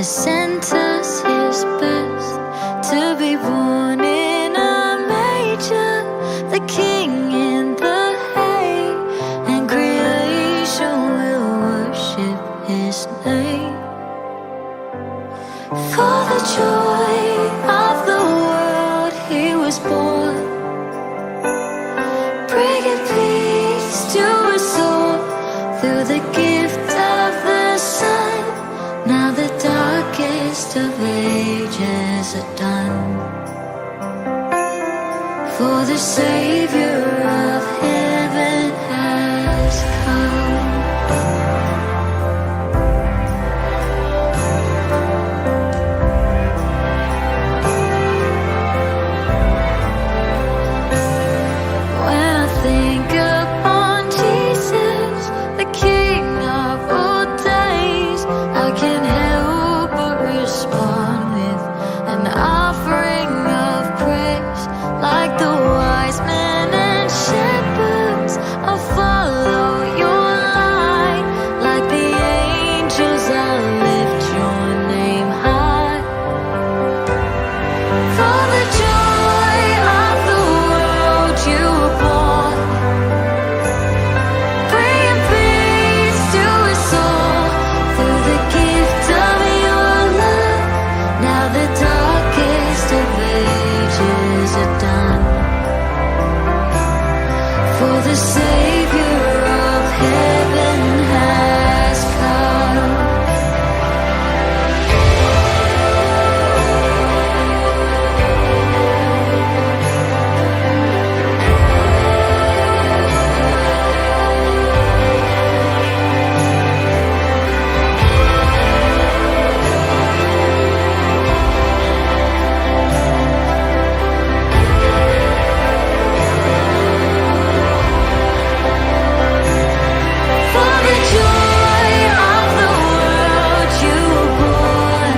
has sent us his best to be born in a manger, the king in the hay, and creation will worship his name. For the joy of the world he was born, bringing peace to us all through the gift of the Son. Now the darkest of ages are done, for the Savior of heaven has come. When I think upon Jesus, the King of all days, I can't help but respond with an offering of praise. Like the wise men and shepherds, I'll follow your light. Like the angels, I'll lift your name high. For the joy of the world you were born, bringing peace to us all through the gift of your love. Now the darkest of ages are done, for the Savior of heaven has come. For the joy of the world you were born,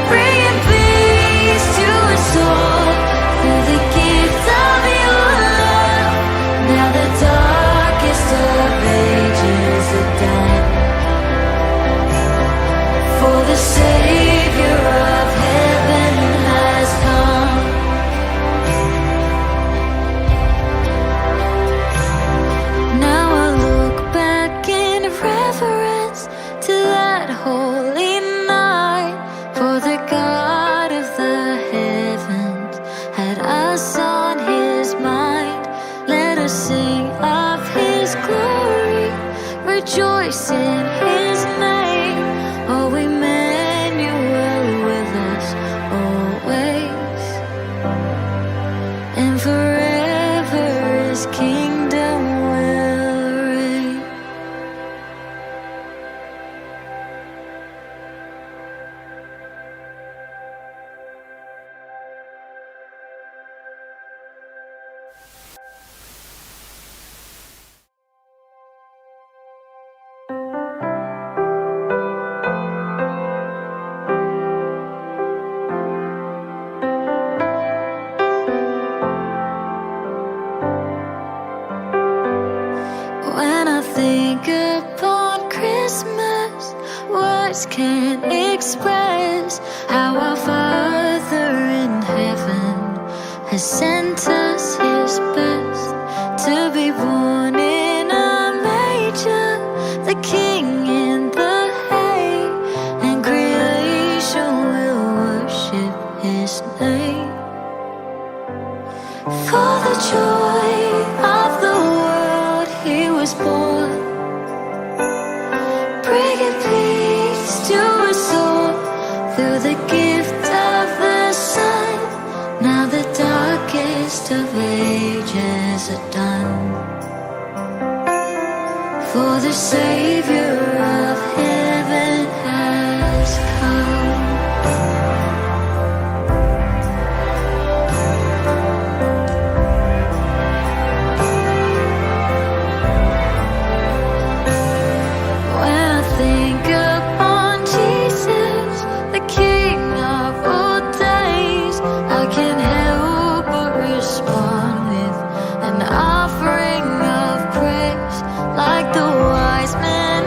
bringing peace to us all through the gift of your love. Now the darkest of ages are done, for the Savior of heaven has come. Now I look back in reverence to that holy night, for the God of the heavens had us on his mind. Let us sing of his glory, rejoice in his name. Oh, Emmanuel with us always, and forever his kingdom will reign. When I think upon Christmas, words can't express how our Father in heaven has sent us his best to be born in a manger, the king in the hay, and creation will worship his name. For the joy of the world he was born, bringing peace to us all through the gift of the Son. Now the darkest of ages are done, for the Savior of heaven has come. When I think upon Jesus, the King of all days, I can't help but respond with an offering of praise. Like the wise men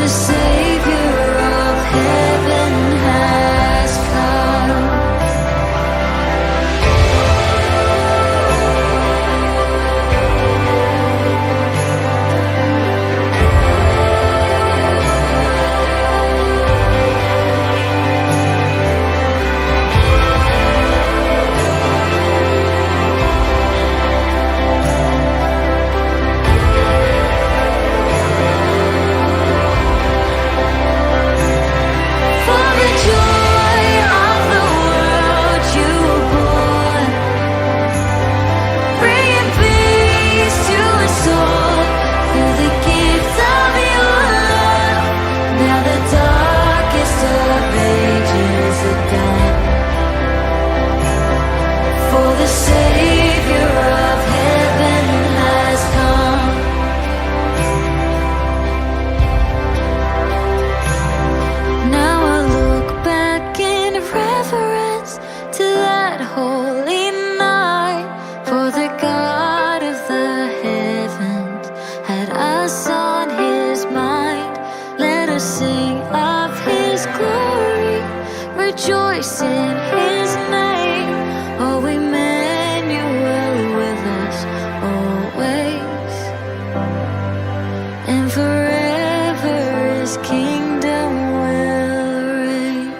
the Savior of heaven has come. For the joy of the world you were born, bringing peace to us all through the gift of your love. Now the darkest of ages are done. For the Savior of heaven has come. Now I look back in reverence to that holy night, for the God of the heavens had us on his mind. Let us sing of his glory, rejoice in his name. Oh, Emmanuel with us always, and forever his kingdom will reign.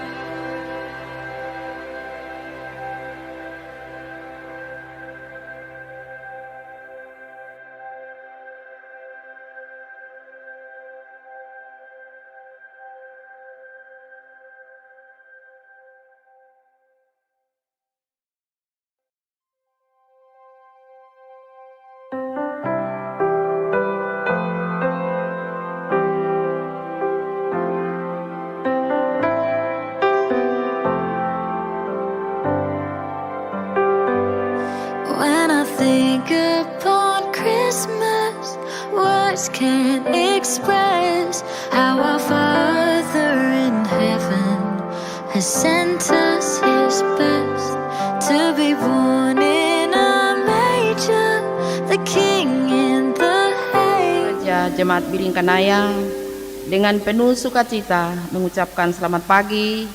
When I think upon Christmas, words can't express how our Father in heaven has sent us his best, to be born in a manger, the King in the hay. Jemaat Biring Kanaya dengan penuh sukacita mengucapkan selamat pagi,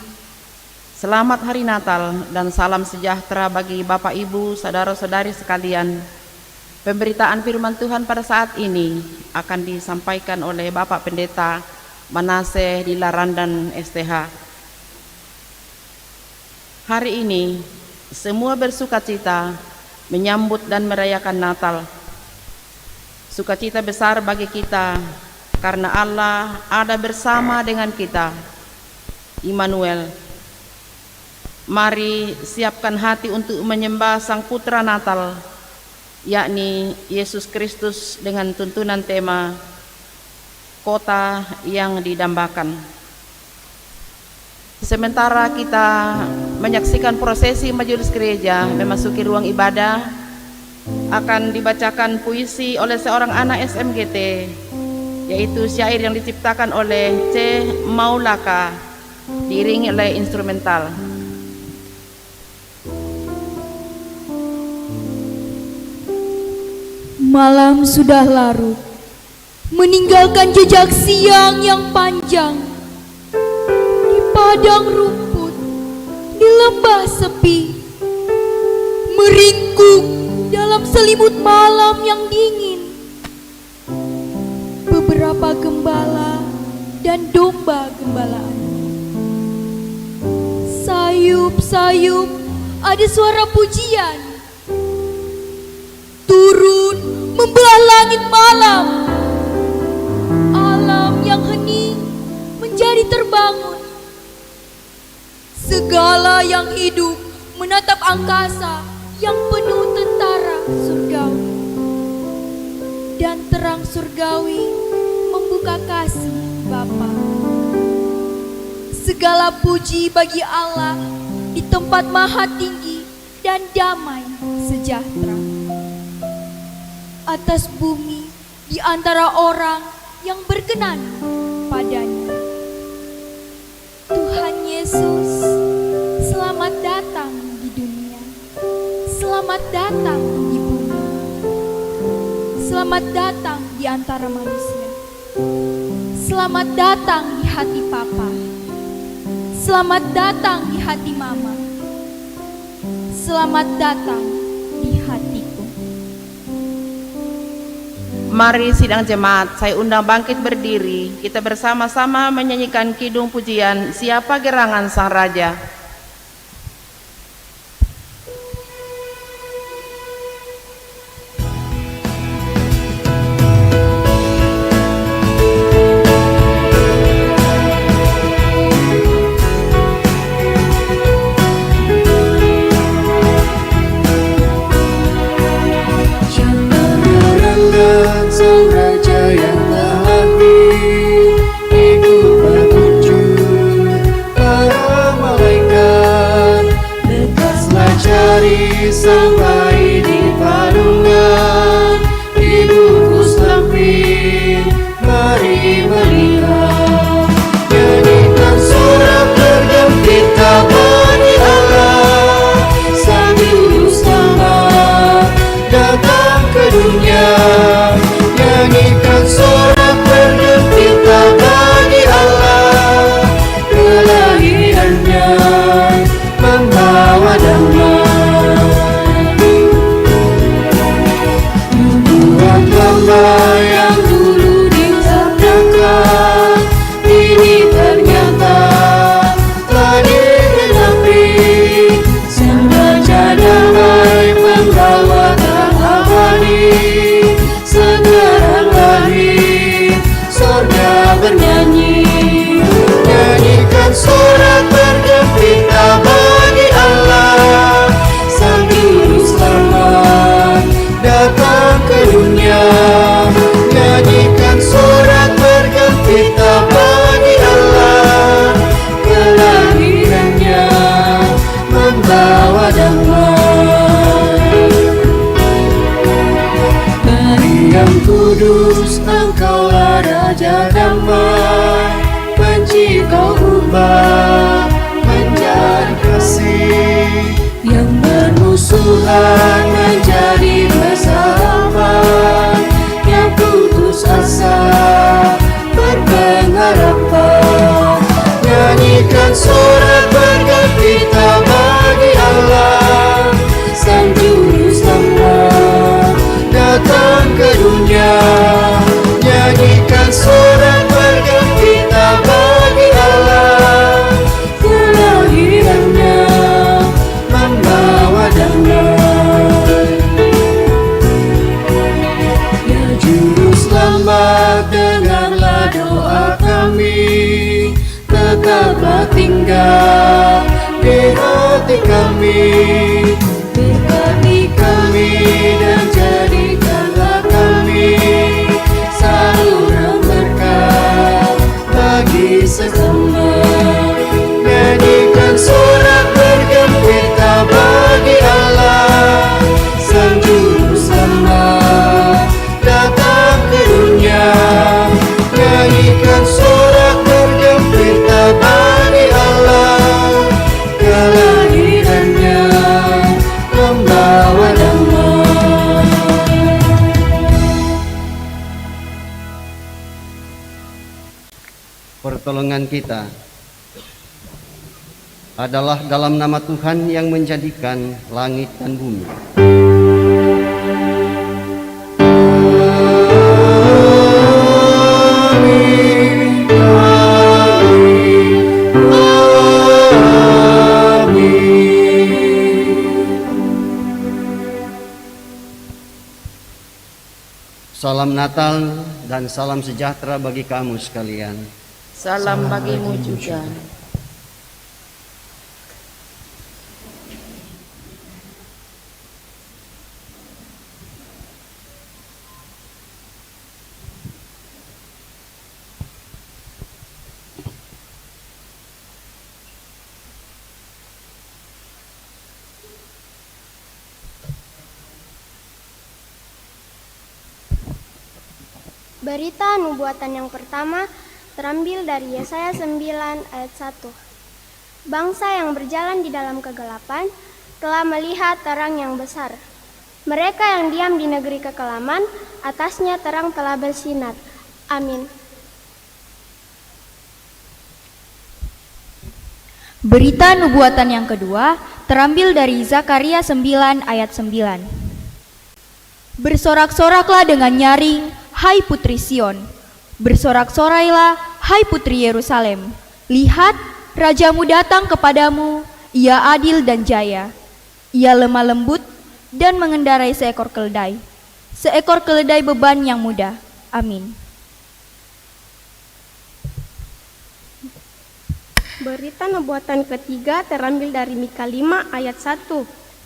selamat hari Natal, dan salam sejahtera bagi Bapak Ibu, saudara-saudari sekalian. Pemberitaan firman Tuhan pada saat ini akan disampaikan oleh Bapak Pendeta Manase Dilarandan STH. Hari ini semua bersukacita menyambut dan merayakan Natal. Sukacita besar bagi kita karena Allah ada bersama dengan kita, Immanuel. Mari siapkan hati untuk menyembah Sang Putra Natal, yakni Yesus Kristus, dengan tuntunan tema Kota yang Didambakan. Sementara kita menyaksikan prosesi majelis gereja memasuki ruang ibadah, akan dibacakan puisi oleh seorang anak SMGT, yaitu syair yang diciptakan oleh C. Maulaka, diiringi oleh instrumental. Malam sudah larut, meninggalkan jejak siang yang panjang. Di padang rumput, di lembah sepi, meringkuk dalam selimut malam yang dingin. Beberapa gembala dan domba gembalaan. Sayup-sayup ada suara pujian, turun membelah langit malam. Alam yang hening menjadi terbangun. Segala yang hidup menatap angkasa yang penuh tentara surgawi. Dan terang surgawi membuka kasih Bapa. Segala puji bagi Allah di tempat maha tinggi dan damai sejahtera. Atas bumi di antara orang yang berkenan padanya. Tuhan Yesus, selamat datang di dunia. Selamat datang di bumi. Selamat datang di antara manusia. Selamat datang di hati Papa. Selamat datang di hati Mama. Selamat datang di hatiku. Mari sidang jemaat, saya undang bangkit berdiri. Kita bersama-sama menyanyikan kidung pujian Siapa Gerangan Sang Raja. Sang Raja yang lahir, ikut petunjuk para malaikat. Lekaslah cari sang bayi di padungan, dibungkus lampin, mari melihat. Nyanyikan surat bergembira bagi Allah, Sang Juru Selamat datang ke dunia. Nyanyikan sorak bergembira bagi Allah, kelahirannya membawa damai. Nubuat lama yang dulu diucapkan, ini ternyata telah digenapi. Sang Raja damai membawa terang abadi, sekarang lahir, surga bernyanyi. Nyanyikan sorak bergembira bagi Allah, Sang Juru Selamat datang ke dunia. Nyanyikan sorak bergembira bagi Allah, kelahirannya membawa damai. Yang kudus, Engkaulah Raja damai, pencipta ubah menjadi kasih, yang bermusuhan menjadi bersahabat, yang putus asa berpengharapan. Nyanyikan sorak bergembira bagi Allah, Sang Juru Selamat datang ke dunia. Nyanyikan sorak bergembira bagi Allah, kelahirannya membawa damai. Ya Juru Selamat, dengarlah doa kami, tetaplah tinggal di hati kami. Berkati kami dan jadikanlah kami saluran berkat bagi sesama. Nyanyikan sorak bergembira bagi Allah, Sang Juru Selamat datang ke dunia. Nyanyikan sorak bergembira bagi Allah, kelahirannya membawa damai. Pertolongan kita adalah dalam nama Tuhan yang menjadikan langit dan bumi. Salam Natal dan salam sejahtera bagi kamu sekalian. Salam bagimu juga. Berita nubuatan yang pertama terambil dari Yesaya 9 ayat 1. Bangsa yang berjalan di dalam kegelapan telah melihat terang yang besar. Mereka yang diam di negeri kekelaman, atasnya terang telah bersinar. Amin. Berita nubuatan yang kedua terambil dari Zakaria 9 ayat 9. Bersorak-soraklah dengan nyaring, hai putri Sion. Bersorak-sorailah, hai putri Yerusalem. Lihat, rajamu datang kepadamu, ia adil dan jaya. Ia lemah lembut dan mengendarai seekor keledai. Seekor keledai beban yang mudah. Amin. Berita nubuatan ketiga terambil dari Mika 5 ayat 1.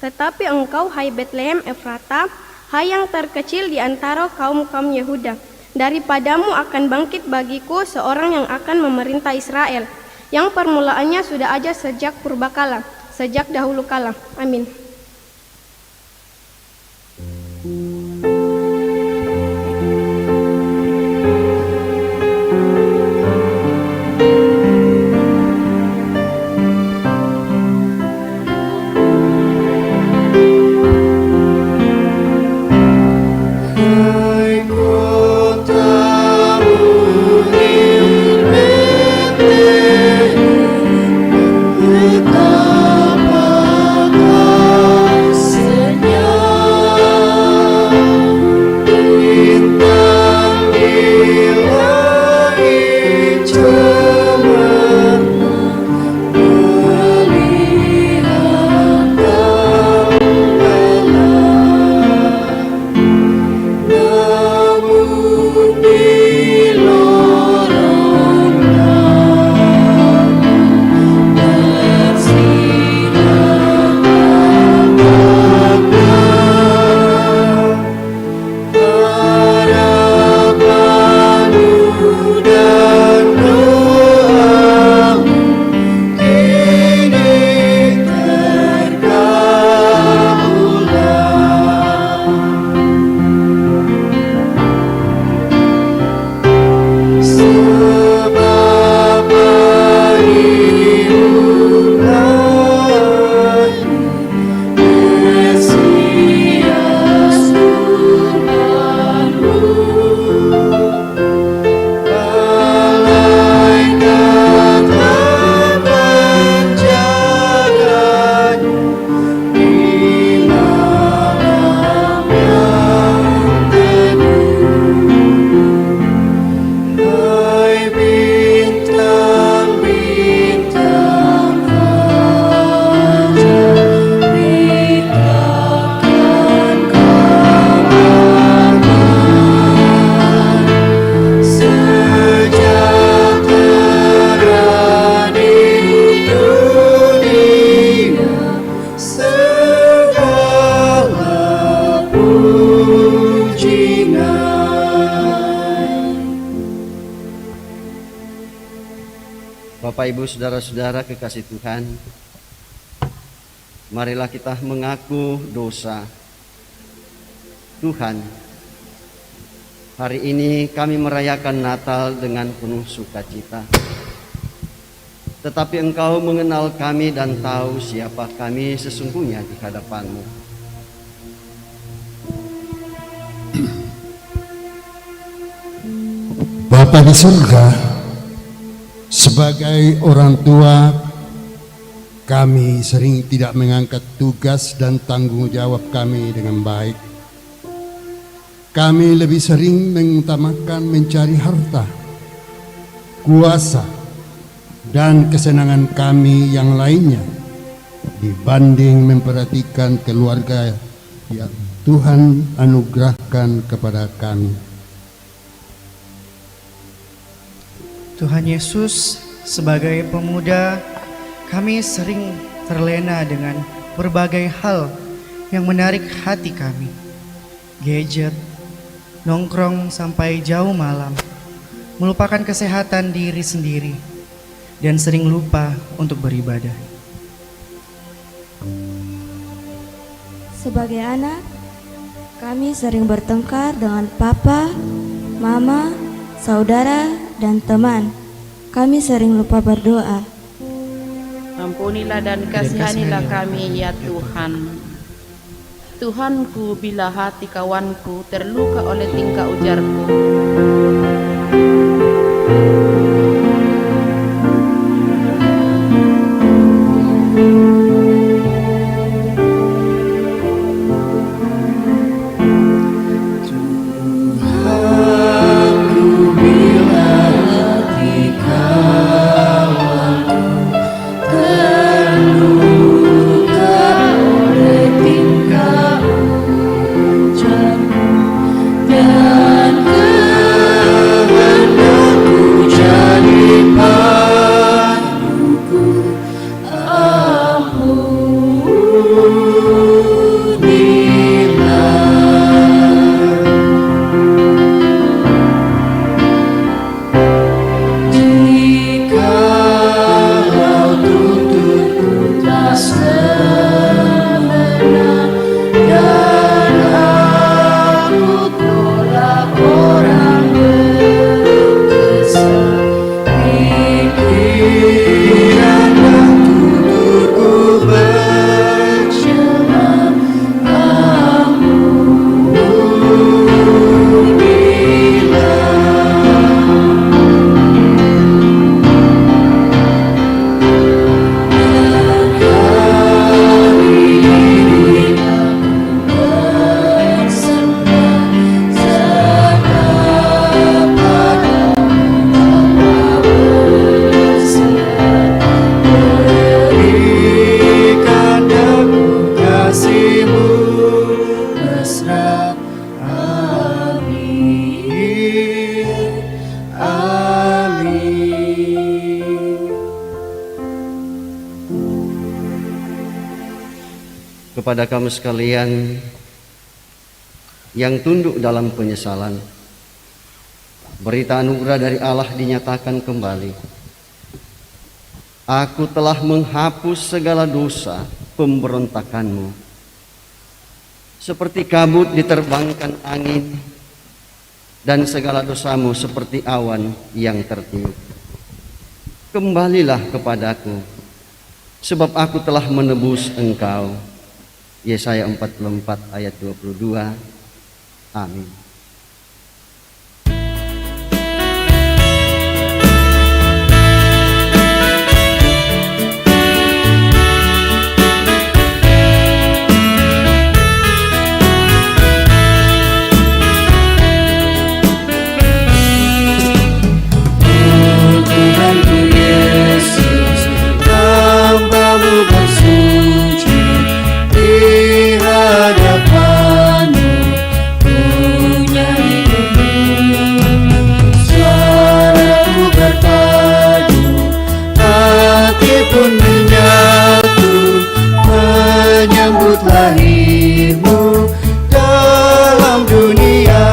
Tetapi engkau, hai Betlehem Efrata, hai yang terkecil di antara kaum-kaum Yehuda, daripadamu akan bangkit bagiku seorang yang akan memerintah Israel, yang permulaannya sudah ada sejak purbakala, sejak dahulu kala. Amin. Bapak, Ibu, saudara-saudara kekasih Tuhan, marilah kita mengaku dosa. Tuhan, hari ini kami merayakan Natal dengan penuh sukacita. Tetapi Engkau mengenal kami dan tahu siapa kami sesungguhnya di hadapan-Mu. Bapa di surga, sebagai orang tua, kami sering tidak mengangkat tugas dan tanggung jawab kami dengan baik. Kami lebih sering mengutamakan mencari harta, kuasa, dan kesenangan kami yang lainnya dibanding memperhatikan keluarga yang Tuhan anugerahkan kepada kami. Tuhan Yesus, sebagai pemuda, kami sering terlena dengan berbagai hal yang menarik hati kami. Gadget, nongkrong sampai jauh malam, melupakan kesehatan diri sendiri, dan sering lupa untuk beribadah. Sebagai anak, kami sering bertengkar dengan papa, mama, saudara, dan teman. Kami sering lupa berdoa. Ampunilah dan kasihanilah kami ya Tuhan. Tuhanku, bila hati kawanku terluka oleh tingkah ujarku, kepada kamu sekalian yang tunduk dalam penyesalan, berita anugerah dari Allah dinyatakan kembali. Aku telah menghapus segala dosa pemberontakanmu, seperti kabut diterbangkan angin, dan segala dosamu seperti awan yang tertiup. Kembalilah kepadaku, sebab aku telah menebus engkau. Yesaya 44 ayat 22. Amin. Tuhanku Yesus, hamba-Mu bersuci di hadapan-Mu, ku nyanyi suaraku berpadu, hati pun menyatu, menyambut lahir-Mu dalam dunia.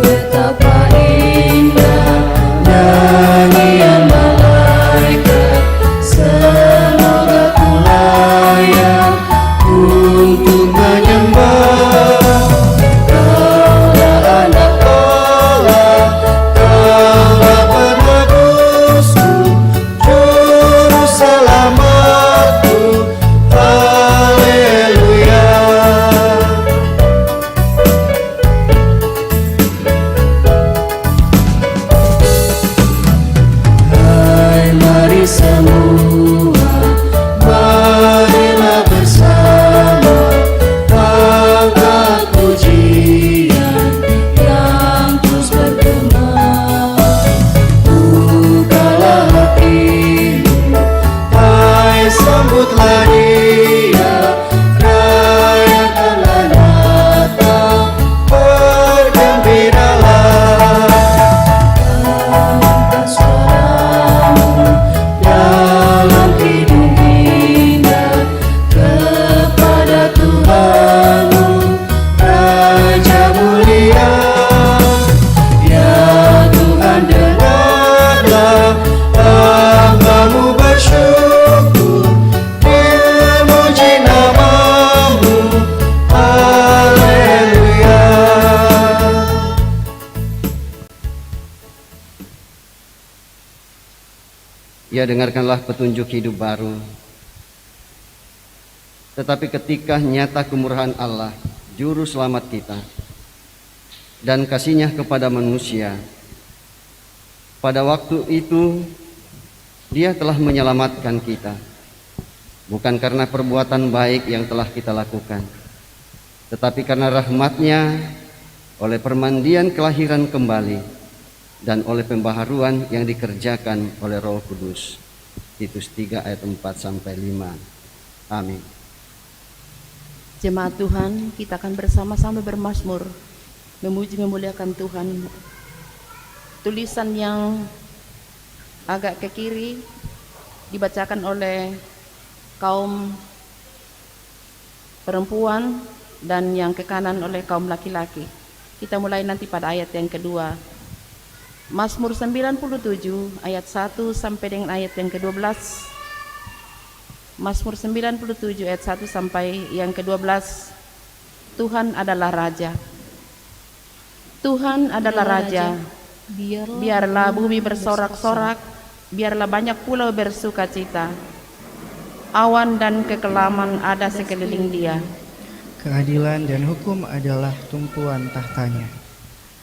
Betapa indah nyanyian malaikat, semoga ku layak untuk menyembah. Kaulah anak Allah, Kaulah penebusku, juru selamatku. Haleluya. Hai, mari semua, marilah bersama angkat pujian yang terus bergema. Bukalah hatimu, hai sambutlah Dia, rayakanlah Natal, bergembiralah. Angkat suaramu dalam hidung indah kepada Tuhanmu, Raja mulia. Ya Tuhan, dengarlah hamba-Mu bersyukur, memuji nama-Mu. Haleluya. Ya, dengarkanlah petunjuk hidup baru. Tetapi ketika nyata kemurahan Allah, Juru Selamat kita, dan kasih-Nya kepada manusia, pada waktu itu Dia telah menyelamatkan kita, bukan karena perbuatan baik yang telah kita lakukan, tetapi karena rahmat-Nya, oleh permandian kelahiran kembali, dan oleh pembaharuan yang dikerjakan oleh Roh Kudus. Titus 3 ayat 4-5. Amin. Jemaat Tuhan, kita akan bersama-sama bermazmur, memuji memuliakan Tuhan. Tulisan yang agak ke kiri dibacakan oleh kaum perempuan dan yang ke kanan oleh kaum laki-laki. Kita mulai nanti pada ayat yang kedua. Mazmur 97 ayat 1 sampai dengan ayat yang ke-12. Mazmur 97 ayat 1 sampai yang ke-12. Tuhan adalah Raja. Tuhan adalah Raja. Biarlah bumi bersorak-sorak, biarlah banyak pulau bersukacita. Awan dan kekelaman ada sekeliling Dia. Keadilan dan hukum adalah tumpuan tahtanya.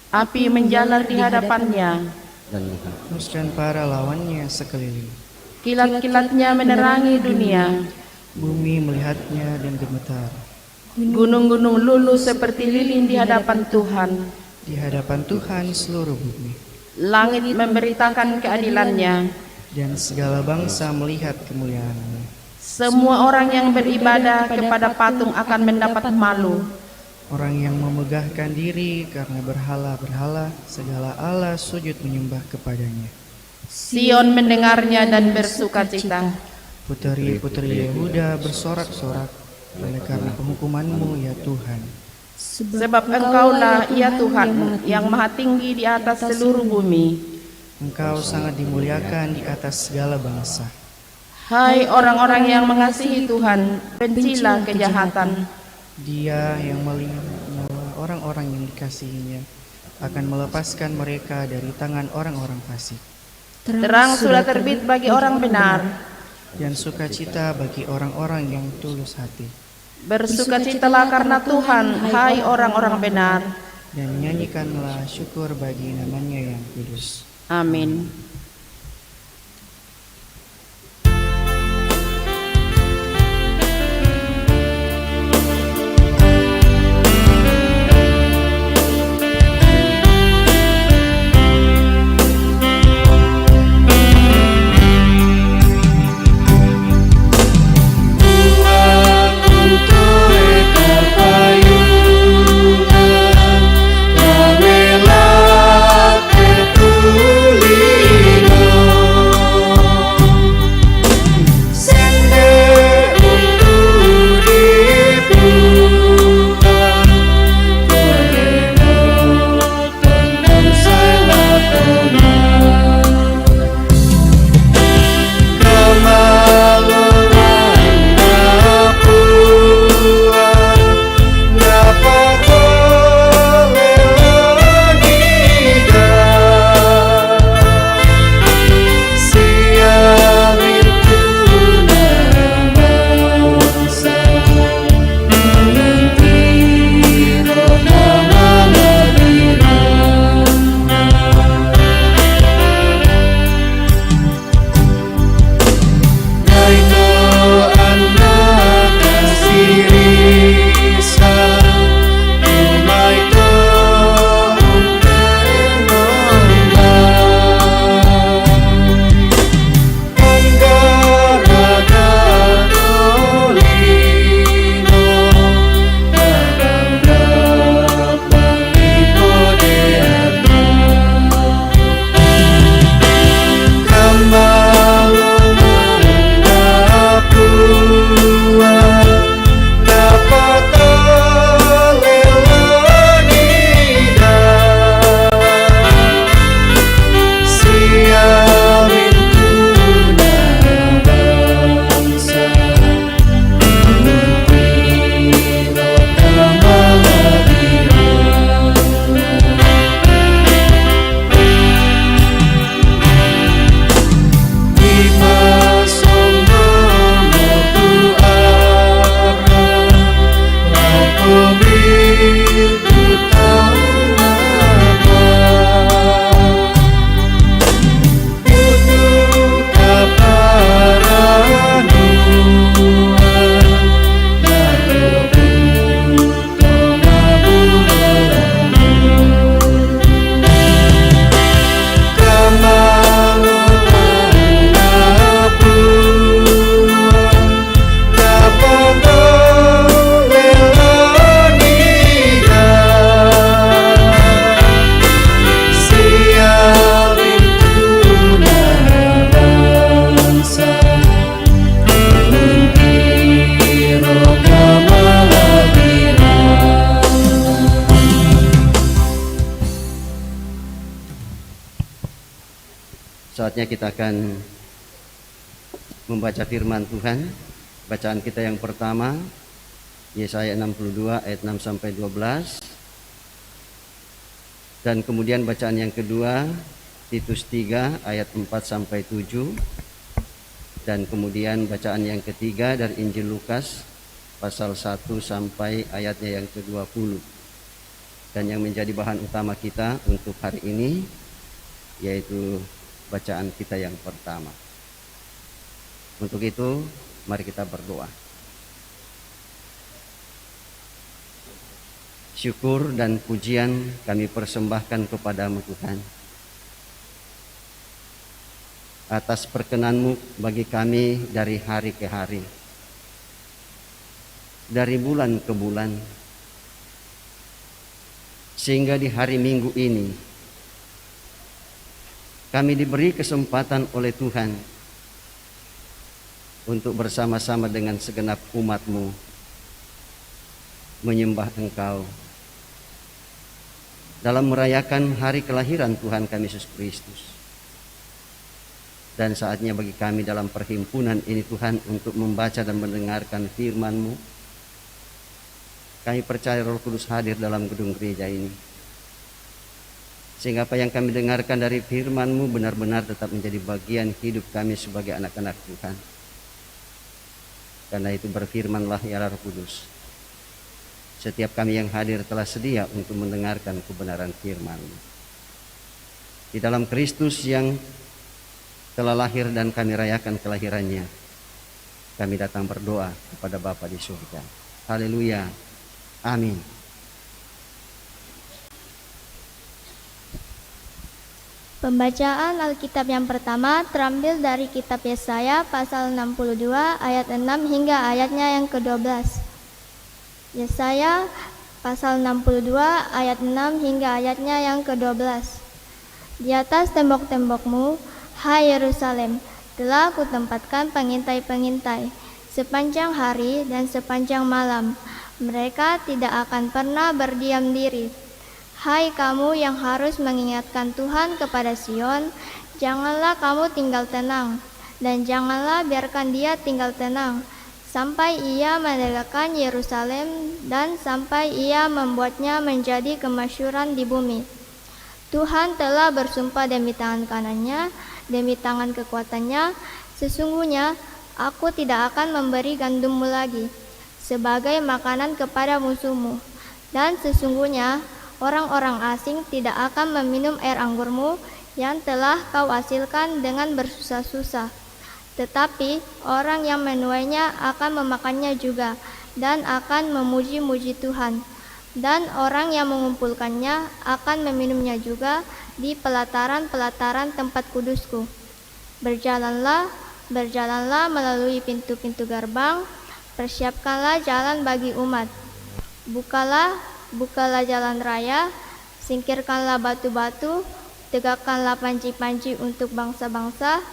Api menjalar di hadapannya, Dan Teruskan para lawannya sekeliling. kilat-kilatnya menerangi dunia. Bumi melihatnya dan gemetar. Gunung-gunung luluh seperti lilin di hadapan Tuhan. Di hadapan Tuhan seluruh bumi. Langit memberitakan keadilannya. Dan segala bangsa melihat kemuliaan-Mu. Semua orang yang beribadah kepada patung akan mendapat malu. Orang yang memegahkan diri karena berhala-berhala, segala Allah sujud menyembah kepadanya. Sion mendengarnya dan bersukacita. Puteri-puteri Yehuda bersorak-sorak oleh karena penghukuman-Mu ya Tuhan. Sebab Engkaulah ya Tuhan yang maha tinggi di atas seluruh bumi. Engkau sangat dimuliakan di atas segala bangsa. Hai orang-orang yang mengasihi Tuhan, bencilah kejahatan. Dia yang melindungi orang-orang yang dikasihinya akan melepaskan mereka dari tangan orang-orang fasik. Terang sudah terbit bagi orang benar. Dan sukacita bagi orang-orang yang tulus hati. Bersukacitalah karena Tuhan, hai orang-orang benar. Dan nyanyikanlah syukur bagi namanya yang kudus. Amin. Saatnya kita akan membaca firman Tuhan. Bacaan kita yang pertama, Yesaya 62 ayat 6 sampai 12. Dan kemudian bacaan yang kedua, Titus 3 ayat 4 sampai 7. Dan kemudian bacaan yang ketiga dari Injil Lukas pasal 1 sampai ayatnya yang ke-20. Dan yang menjadi bahan utama kita untuk hari ini yaitu bacaan kita yang pertama. Untuk itu, mari kita berdoa. Syukur dan pujian kami persembahkan kepadamu Tuhan, atas perkenan-Mu bagi kami dari hari ke hari, dari bulan ke bulan, sehingga di hari Minggu ini kami diberi kesempatan oleh Tuhan untuk bersama-sama dengan segenap umat-Mu menyembah Engkau dalam merayakan hari kelahiran Tuhan kami Yesus Kristus. Dan saatnya bagi kami dalam perhimpunan ini Tuhan untuk membaca dan mendengarkan firman-Mu. Kami percaya Roh Kudus hadir dalam gedung gereja ini, sehingga apa yang kami dengarkan dari firman-Mu benar-benar tetap menjadi bagian hidup kami sebagai anak-anak Tuhan. Karena itu berfirmanlah ya Roh Kudus, setiap kami yang hadir telah sedia untuk mendengarkan kebenaran firman-Mu. Di dalam Kristus yang telah lahir dan kami rayakan kelahirannya, kami datang berdoa kepada Bapa di surga. Haleluya. Amin. Pembacaan Alkitab yang pertama terambil dari kitab Yesaya pasal 62 ayat 6 hingga ayatnya yang ke-12. Yesaya pasal 62 ayat 6 hingga ayatnya yang ke-12. Di atas tembok-tembokmu, hai Yerusalem, telah kutempatkan pengintai-pengintai sepanjang hari dan sepanjang malam. Mereka tidak akan pernah berdiam diri. Hai kamu yang harus mengingatkan Tuhan kepada Sion, janganlah kamu tinggal tenang, dan janganlah biarkan dia tinggal tenang, sampai ia melegakan Yerusalem dan sampai ia membuatnya menjadi kemasyhuran di bumi. Tuhan telah bersumpah demi tangan kanannya, demi tangan kekuatannya, sesungguhnya aku tidak akan memberi gandummu lagi sebagai makanan kepada musuhmu, dan sesungguhnya orang-orang asing tidak akan meminum air anggurmu yang telah kau hasilkan dengan bersusah-susah. Tetapi orang yang menuainya akan memakannya juga dan akan memuji-muji Tuhan. Dan orang yang mengumpulkannya akan meminumnya juga di pelataran-pelataran tempat kudusku. Berjalanlah, berjalanlah melalui pintu-pintu gerbang, persiapkanlah jalan bagi umat. Bukalah, bukalah jalan raya, singkirkanlah batu-batu, tegakkanlah panci-panci untuk bangsa-bangsa.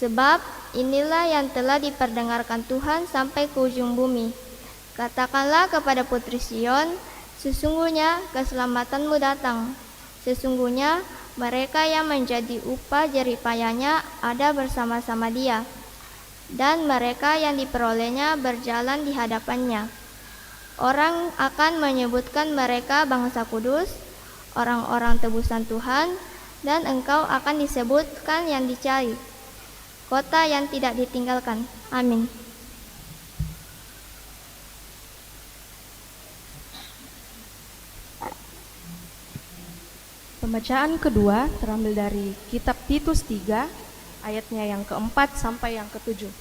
Sebab inilah yang telah diperdengarkan Tuhan sampai ke ujung bumi. Katakanlah kepada putri Sion, sesungguhnya keselamatanmu datang. Sesungguhnya mereka yang menjadi upah jerih payahnya ada bersama-sama dia, dan mereka yang diperolehnya berjalan di hadapannya. Orang akan menyebutkan mereka bangsa kudus, orang-orang tebusan Tuhan, dan engkau akan disebutkan yang dicari, kota yang tidak ditinggalkan. Amin. Pembacaan kedua terambil dari kitab Titus 3 ayatnya yang keempat sampai yang ketujuh.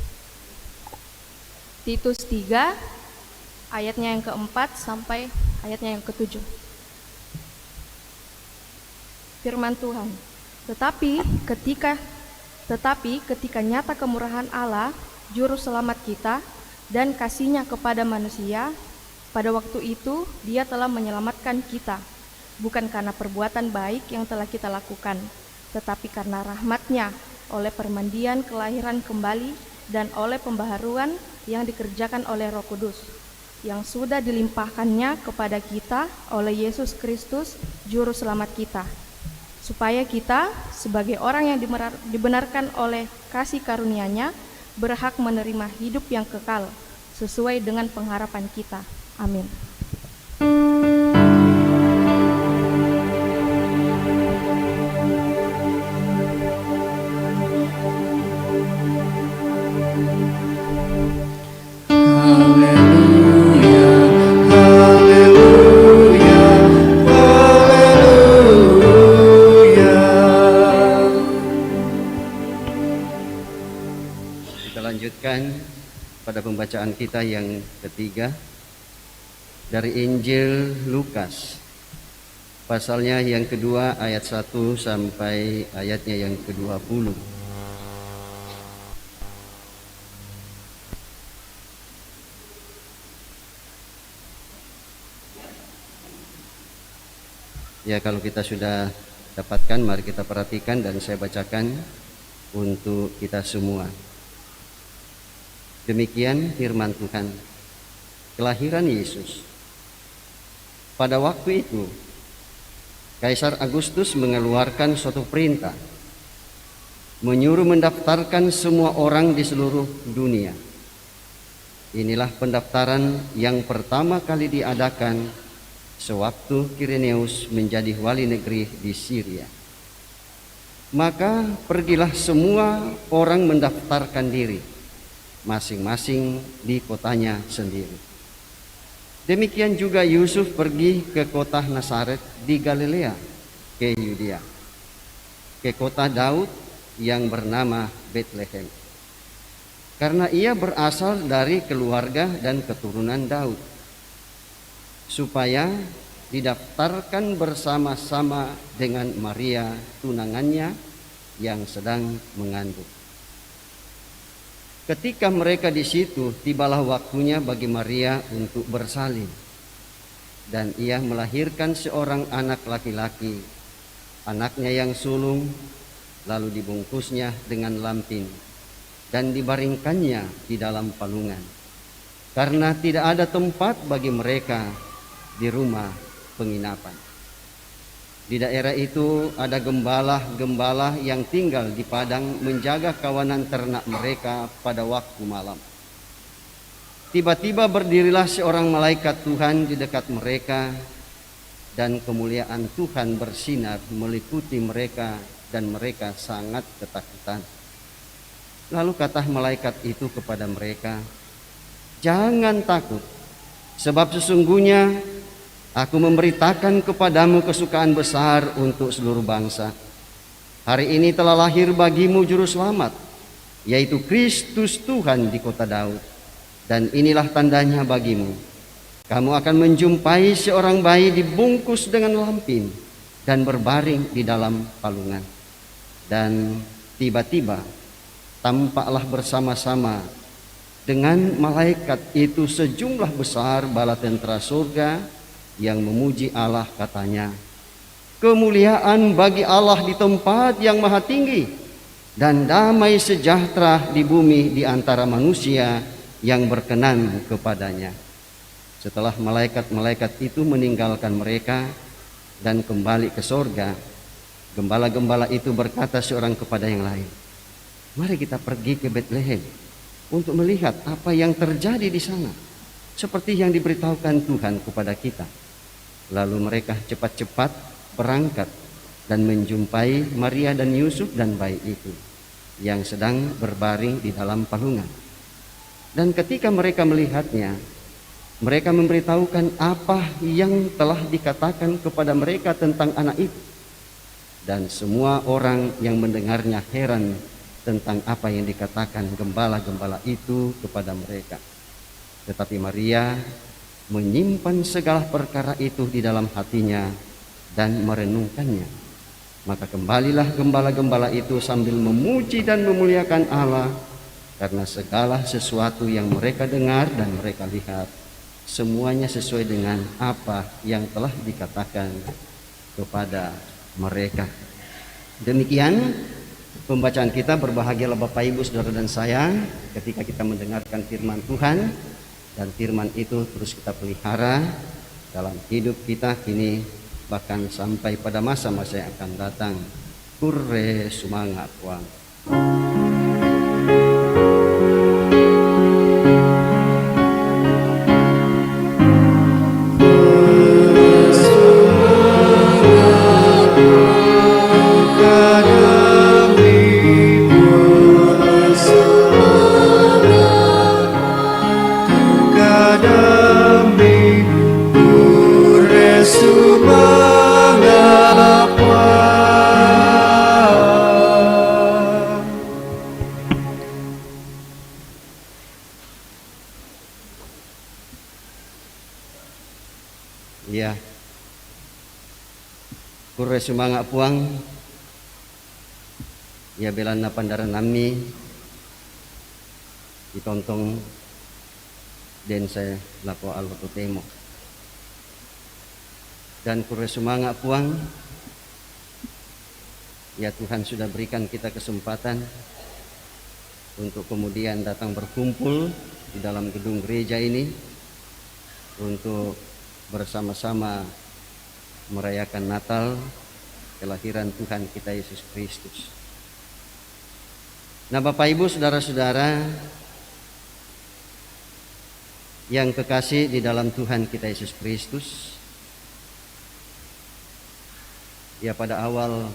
Titus 3 ayatnya yang keempat sampai ayatnya yang ketujuh. Firman Tuhan, tetapi ketika nyata kemurahan Allah, juru selamat kita, dan kasih-Nya kepada manusia, pada waktu itu Dia telah menyelamatkan kita, bukan karena perbuatan baik yang telah kita lakukan, tetapi karena rahmat-Nya, oleh permandian kelahiran kembali dan oleh pembaharuan yang dikerjakan oleh Roh Kudus, yang sudah dilimpahkannya kepada kita oleh Yesus Kristus, Juru Selamat kita, supaya kita sebagai orang yang dibenarkan oleh kasih karunia-Nya berhak menerima hidup yang kekal sesuai dengan pengharapan kita. Amin. Pada pembacaan kita yang ketiga dari Injil Lukas, pasalnya yang kedua ayat 1 sampai ayatnya yang ke-20. Ya, kalau kita sudah dapatkan, mari kita perhatikan dan saya bacakan untuk kita semua. Demikian firman Tuhan. Kelahiran Yesus. Pada waktu itu, Kaisar Agustus mengeluarkan suatu perintah, menyuruh mendaftarkan semua orang di seluruh dunia. Inilah pendaftaran yang pertama kali diadakan sewaktu Kireneus menjadi wali negeri di Syria. Maka pergilah semua orang mendaftarkan diri, masing-masing di kotanya sendiri. Demikian juga Yusuf pergi ke kota Nazaret di Galilea, ke Yudea, ke kota Daud yang bernama Betlehem, karena ia berasal dari keluarga dan keturunan Daud, supaya didaftarkan bersama-sama dengan Maria tunangannya yang sedang mengandung. Ketika mereka di situ, tibalah waktunya bagi Maria untuk bersalin, dan ia melahirkan seorang anak laki-laki, anaknya yang sulung, lalu dibungkusnya dengan lampin dan dibaringkannya di dalam palungan, karena tidak ada tempat bagi mereka di rumah penginapan. Di daerah itu ada gembala-gembala yang tinggal di padang menjaga kawanan ternak mereka pada waktu malam. Tiba-tiba berdirilah seorang malaikat Tuhan di dekat mereka, dan kemuliaan Tuhan bersinar meliputi mereka, dan mereka sangat ketakutan. Lalu kata malaikat itu kepada mereka, "Jangan takut, sebab sesungguhnya Aku memberitakan kepadamu kesukaan besar untuk seluruh bangsa. Hari ini telah lahir bagimu juru selamat, yaitu Kristus Tuhan di kota Daud. Dan inilah tandanya bagimu. Kamu akan menjumpai seorang bayi dibungkus dengan lampin dan berbaring di dalam palungan." Dan tiba-tiba tampaklah bersama-sama dengan malaikat itu sejumlah besar bala tentara surga yang memuji Allah, katanya, "Kemuliaan bagi Allah di tempat yang maha tinggi, dan damai sejahtera di bumi di antara manusia yang berkenan kepadanya." Setelah malaikat-malaikat itu meninggalkan mereka dan kembali ke sorga, gembala-gembala itu berkata seorang kepada yang lain, "Mari kita pergi ke Betlehem untuk melihat apa yang terjadi di sana, seperti yang diberitahukan Tuhan kepada kita." Lalu mereka cepat-cepat berangkat dan menjumpai Maria dan Yusuf dan bayi itu yang sedang berbaring di dalam palungan. Dan ketika mereka melihatnya, mereka memberitahukan apa yang telah dikatakan kepada mereka tentang anak itu. Dan semua orang yang mendengarnya heran tentang apa yang dikatakan gembala-gembala itu kepada mereka. Tetapi Maria menyimpan segala perkara itu di dalam hatinya dan merenungkannya. Maka kembalilah gembala-gembala itu sambil memuji dan memuliakan Allah, karena segala sesuatu yang mereka dengar dan mereka lihat, semuanya sesuai dengan apa yang telah dikatakan kepada mereka. Demikian pembacaan kita. Berbahagialah Bapak Ibu, Saudara dan saya ketika kita mendengarkan firman Tuhan, dan firman itu terus kita pelihara dalam hidup kita kini bahkan sampai pada masa-masa yang akan datang. Kure sumanga puang. Ya, kure sumanga puang, ya belan na pandaran nami, ditontong den saya lapo alwatu temo. Dan kure sumanga puang, ya Tuhan sudah berikan kita kesempatan untuk kemudian datang berkumpul di dalam gedung gereja ini untuk bersama-sama merayakan Natal, kelahiran Tuhan kita Yesus Kristus. Nah, Bapak Ibu, saudara-saudara yang kekasih di dalam Tuhan kita Yesus Kristus, ya pada awal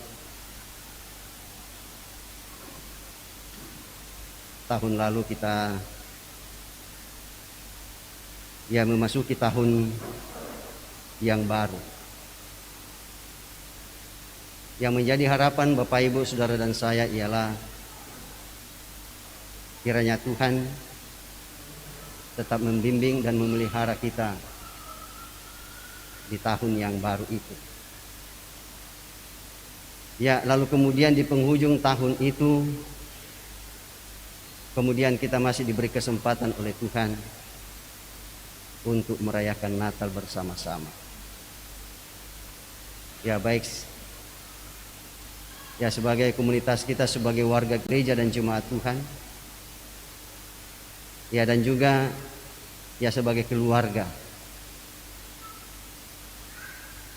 tahun lalu kita memasuki tahun yang baru. Yang menjadi harapan Bapak Ibu Saudara dan saya ialah kiranya Tuhan tetap membimbing dan memelihara kita di tahun yang baru itu. Ya, lalu kemudian di penghujung tahun itu kemudian kita masih diberi kesempatan oleh Tuhan untuk merayakan Natal bersama-sama. Ya, baik ya sebagai komunitas kita, sebagai warga gereja dan jemaat Tuhan, ya dan juga ya sebagai keluarga,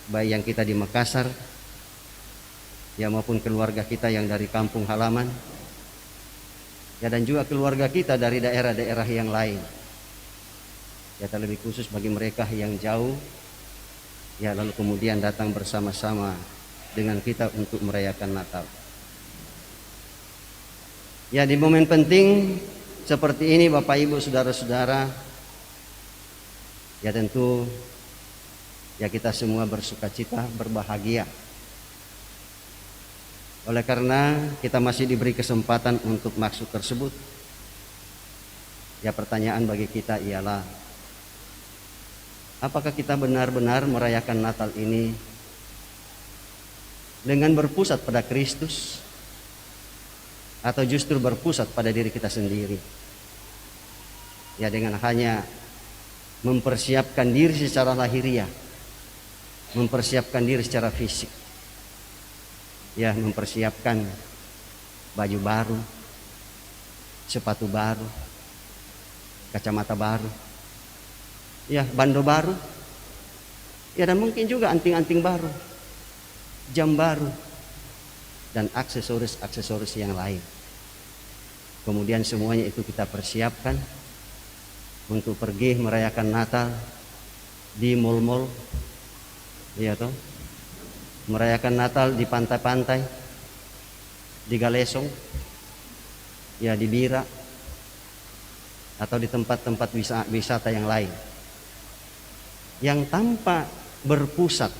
baik yang kita di Makassar ya maupun keluarga kita yang dari kampung halaman, ya dan juga keluarga kita dari daerah-daerah yang lain. Ya terlebih khusus bagi mereka yang jauh, ya lalu kemudian datang bersama-sama dengan kita untuk merayakan Natal. Ya di momen penting seperti ini Bapak Ibu Saudara-saudara, ya tentu ya kita semua bersukacita, berbahagia. Oleh karena kita masih diberi kesempatan untuk maksud tersebut, ya pertanyaan bagi kita ialah, apakah kita benar-benar merayakan Natal ini dengan berpusat pada Kristus, atau justru berpusat pada diri kita sendiri? Ya dengan hanya mempersiapkan diri secara lahiriah, mempersiapkan diri secara fisik, ya mempersiapkan baju baru, sepatu baru, kacamata baru, ya bando baru, ya dan mungkin juga anting-anting baru, jam baru, dan aksesoris-aksesoris yang lain. Kemudian semuanya itu kita persiapkan untuk pergi merayakan Natal di mal-mal, ya toh, merayakan Natal di pantai-pantai, di Galesong, ya di Bira, atau di tempat-tempat wisata yang lain, yang tanpa berpusat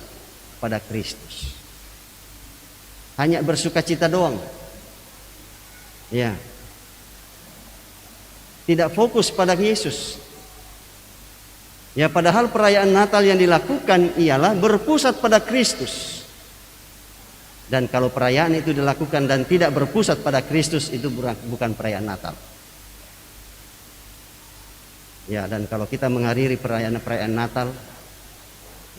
pada Kristus, hanya bersukacita doang, ya tidak fokus pada Yesus. Ya padahal perayaan Natal yang dilakukan ialah berpusat pada Kristus. Dan kalau perayaan itu dilakukan dan tidak berpusat pada Kristus, itu bukan perayaan Natal. Ya, dan kalau kita menghadiri perayaan Natal,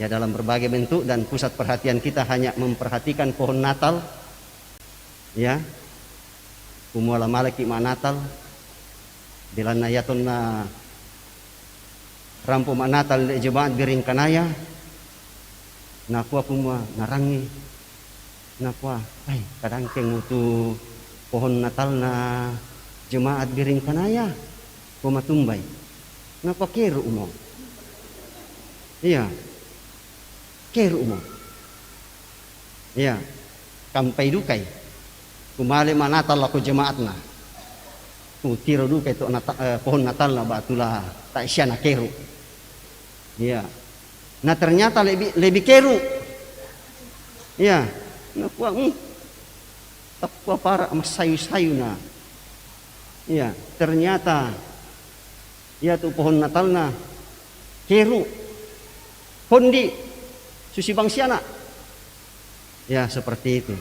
ya dalam berbagai bentuk, dan pusat perhatian kita hanya memperhatikan pohon Natal, ya, kumula malaki ma Natal, bilan nayaton na rampo ma Natal di jemaat Biring Kanaya, nakua kumua narangi, nakua, ay kadang kengutu pohon Natal na jemaat Biring Kanaya, kumatumbay, nakua keru umo, iya, keru umo, iya, kampay dukay, kumali ma Natal ako jemaat na, tiro dukay to pohon Natal na batula tak siya na keru, iya, nah ternyata lebih keru, iya. Nakua tapwa para mas sayu-sayu na, ya ternyata ya tu pohon Natal na keru hondi susi bangsiana, ya seperti itu.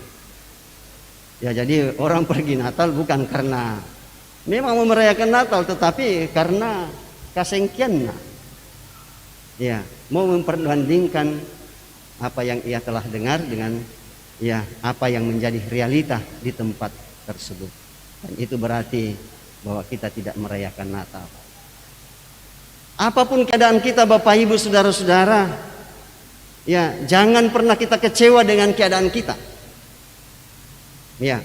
Ya jadi orang pergi Natal bukan karena memang merayakan Natal, tetapi karena kasengkiannya, ya mau memperbandingkan apa yang ia telah dengar dengan ya apa yang menjadi realita di tempat tersebut. Dan itu berarti bahwa kita tidak merayakan Natal. Apapun keadaan kita Bapak Ibu Saudara-saudara, ya jangan pernah kita kecewa dengan keadaan kita. Ya,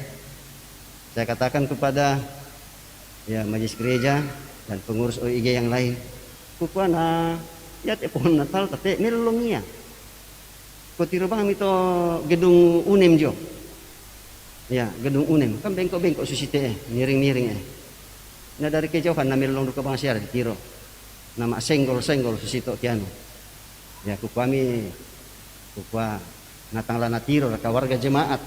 saya katakan kepada ya majelis gereja dan pengurus OIG yang lain, kukuana ya pohon Natal tapi melolongnya. Kotiro bang itu gedung UNEM jo. Ya, gedung UNEM kan bengkok-bengkok susite miring-miring Nah dari kejauhan na melolong duka bang siara di tiro. Nama senggol-senggol susito kiano. Ya kami kukua natang lana tiro ka warga jemaat.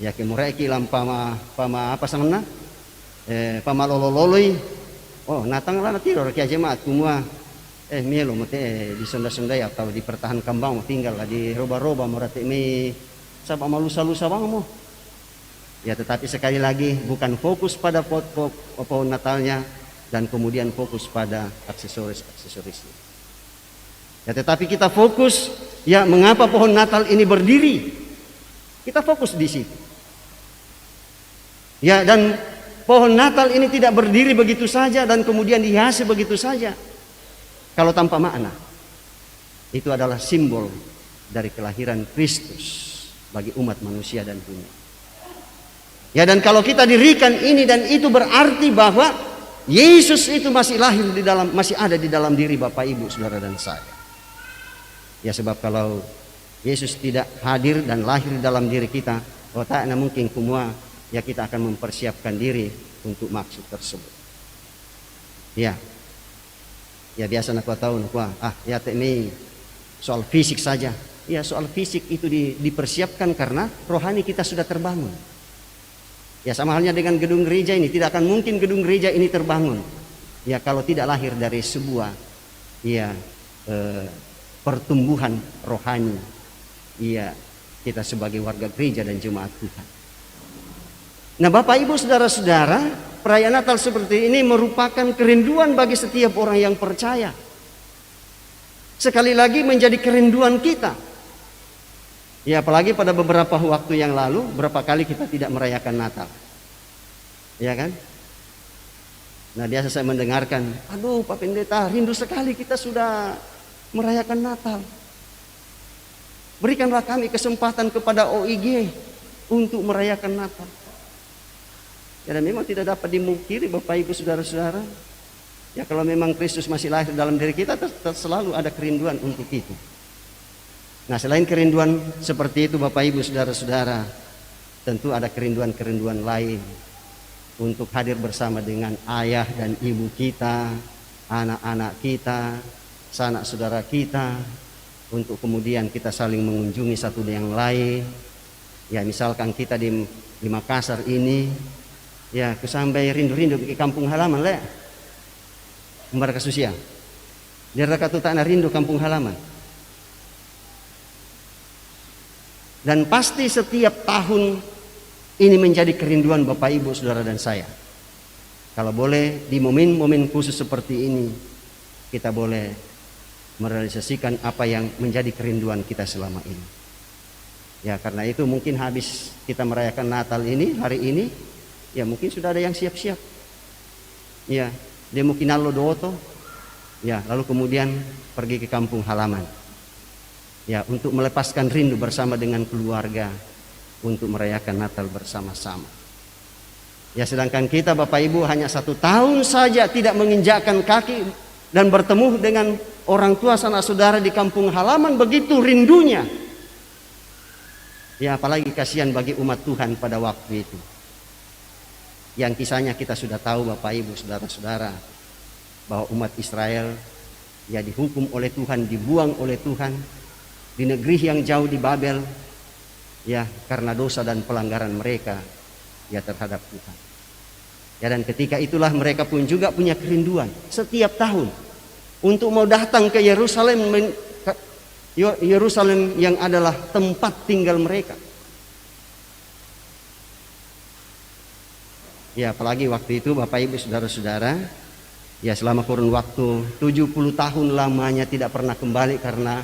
Ya kemurai ki pama apa sanganna? Pamalolololoi. Oh, natang lana tiro ka jemaat kumua mielo mote di sonda-sondai atau dipertahankan bang tinggal di roba-roba morate mi saba malusa-lusa bang mo. Ya tetapi sekali lagi bukan fokus pada pohon Natalnya dan kemudian fokus pada aksesoris-aksesorisnya. Ya tetapi kita fokus ya mengapa pohon Natal ini berdiri. Kita fokus di situ. Ya dan pohon Natal ini tidak berdiri begitu saja dan kemudian dihiasi begitu saja. Kalau tanpa makna. Itu adalah simbol dari kelahiran Kristus bagi umat manusia dan dunia. Ya dan kalau kita dirikan ini dan itu berarti bahwa Yesus itu masih masih ada di dalam diri Bapak Ibu Saudara dan saya. Ya sebab kalau Yesus tidak hadir dan lahir di dalam diri kita, tak mungkin semua ya kita akan mempersiapkan diri untuk maksud tersebut. Ya. Ya biasa nak tahu ya ini soal fisik saja. Ya soal fisik itu dipersiapkan karena rohani kita sudah terbangun. Ya sama halnya dengan gedung gereja ini, tidak akan mungkin gedung gereja ini terbangun ya kalau tidak lahir dari sebuah ya pertumbuhan rohani ya kita sebagai warga gereja dan jemaat Tuhan. Nah Bapak Ibu Saudara-saudara, perayaan Natal seperti ini merupakan kerinduan bagi setiap orang yang percaya. Sekali lagi menjadi kerinduan kita. Ya apalagi pada beberapa waktu yang lalu, berapa kali kita tidak merayakan Natal. Ya kan? Nah biasa saya mendengarkan, aduh Pak Pendeta rindu sekali kita sudah merayakan Natal. Berikanlah kami kesempatan kepada OIG untuk merayakan Natal. Ya dan memang tidak dapat dimungkiri Bapak Ibu Saudara-saudara. Ya kalau memang Kristus masih lahir dalam diri kita, selalu ada kerinduan untuk itu. Nah selain kerinduan seperti itu Bapak Ibu Saudara-saudara, tentu ada kerinduan-kerinduan lain untuk hadir bersama dengan ayah dan ibu kita, anak-anak kita, sanak saudara kita, untuk kemudian kita saling mengunjungi satu dengan yang lain. Ya misalkan kita di Makassar ini, ya kesampai rindu-rindu ke kampung halaman le, mereka susia. Dia rakatu tak rindu kampung halaman. Dan pasti setiap tahun ini menjadi kerinduan Bapak Ibu Saudara dan saya. Kalau boleh di momen-momen khusus seperti ini kita boleh merealisasikan apa yang menjadi kerinduan kita selama ini. Ya karena itu mungkin habis kita merayakan Natal ini hari ini, ya mungkin sudah ada yang siap-siap. Ya, dia mungkin nalo doto. Ya, lalu kemudian pergi ke kampung halaman. Ya, untuk melepaskan rindu bersama dengan keluarga untuk merayakan Natal bersama-sama. Ya, sedangkan kita Bapak Ibu hanya 1 tahun saja tidak menginjakkan kaki dan bertemu dengan orang tua sanak saudara di kampung halaman, begitu rindunya. Ya, apalagi kasihan bagi umat Tuhan pada waktu itu. Yang kisahnya kita sudah tahu Bapak Ibu Saudara-saudara, bahwa umat Israel ya dihukum oleh Tuhan, dibuang oleh Tuhan di negeri yang jauh di Babel, ya karena dosa dan pelanggaran mereka ya terhadap Tuhan. Ya dan ketika itulah mereka pun juga punya kerinduan setiap tahun untuk mau datang ke Yerusalem, Yerusalem yang adalah tempat tinggal mereka. Ya apalagi waktu itu Bapak Ibu Saudara-saudara, ya selama kurun waktu 70 tahun lamanya tidak pernah kembali karena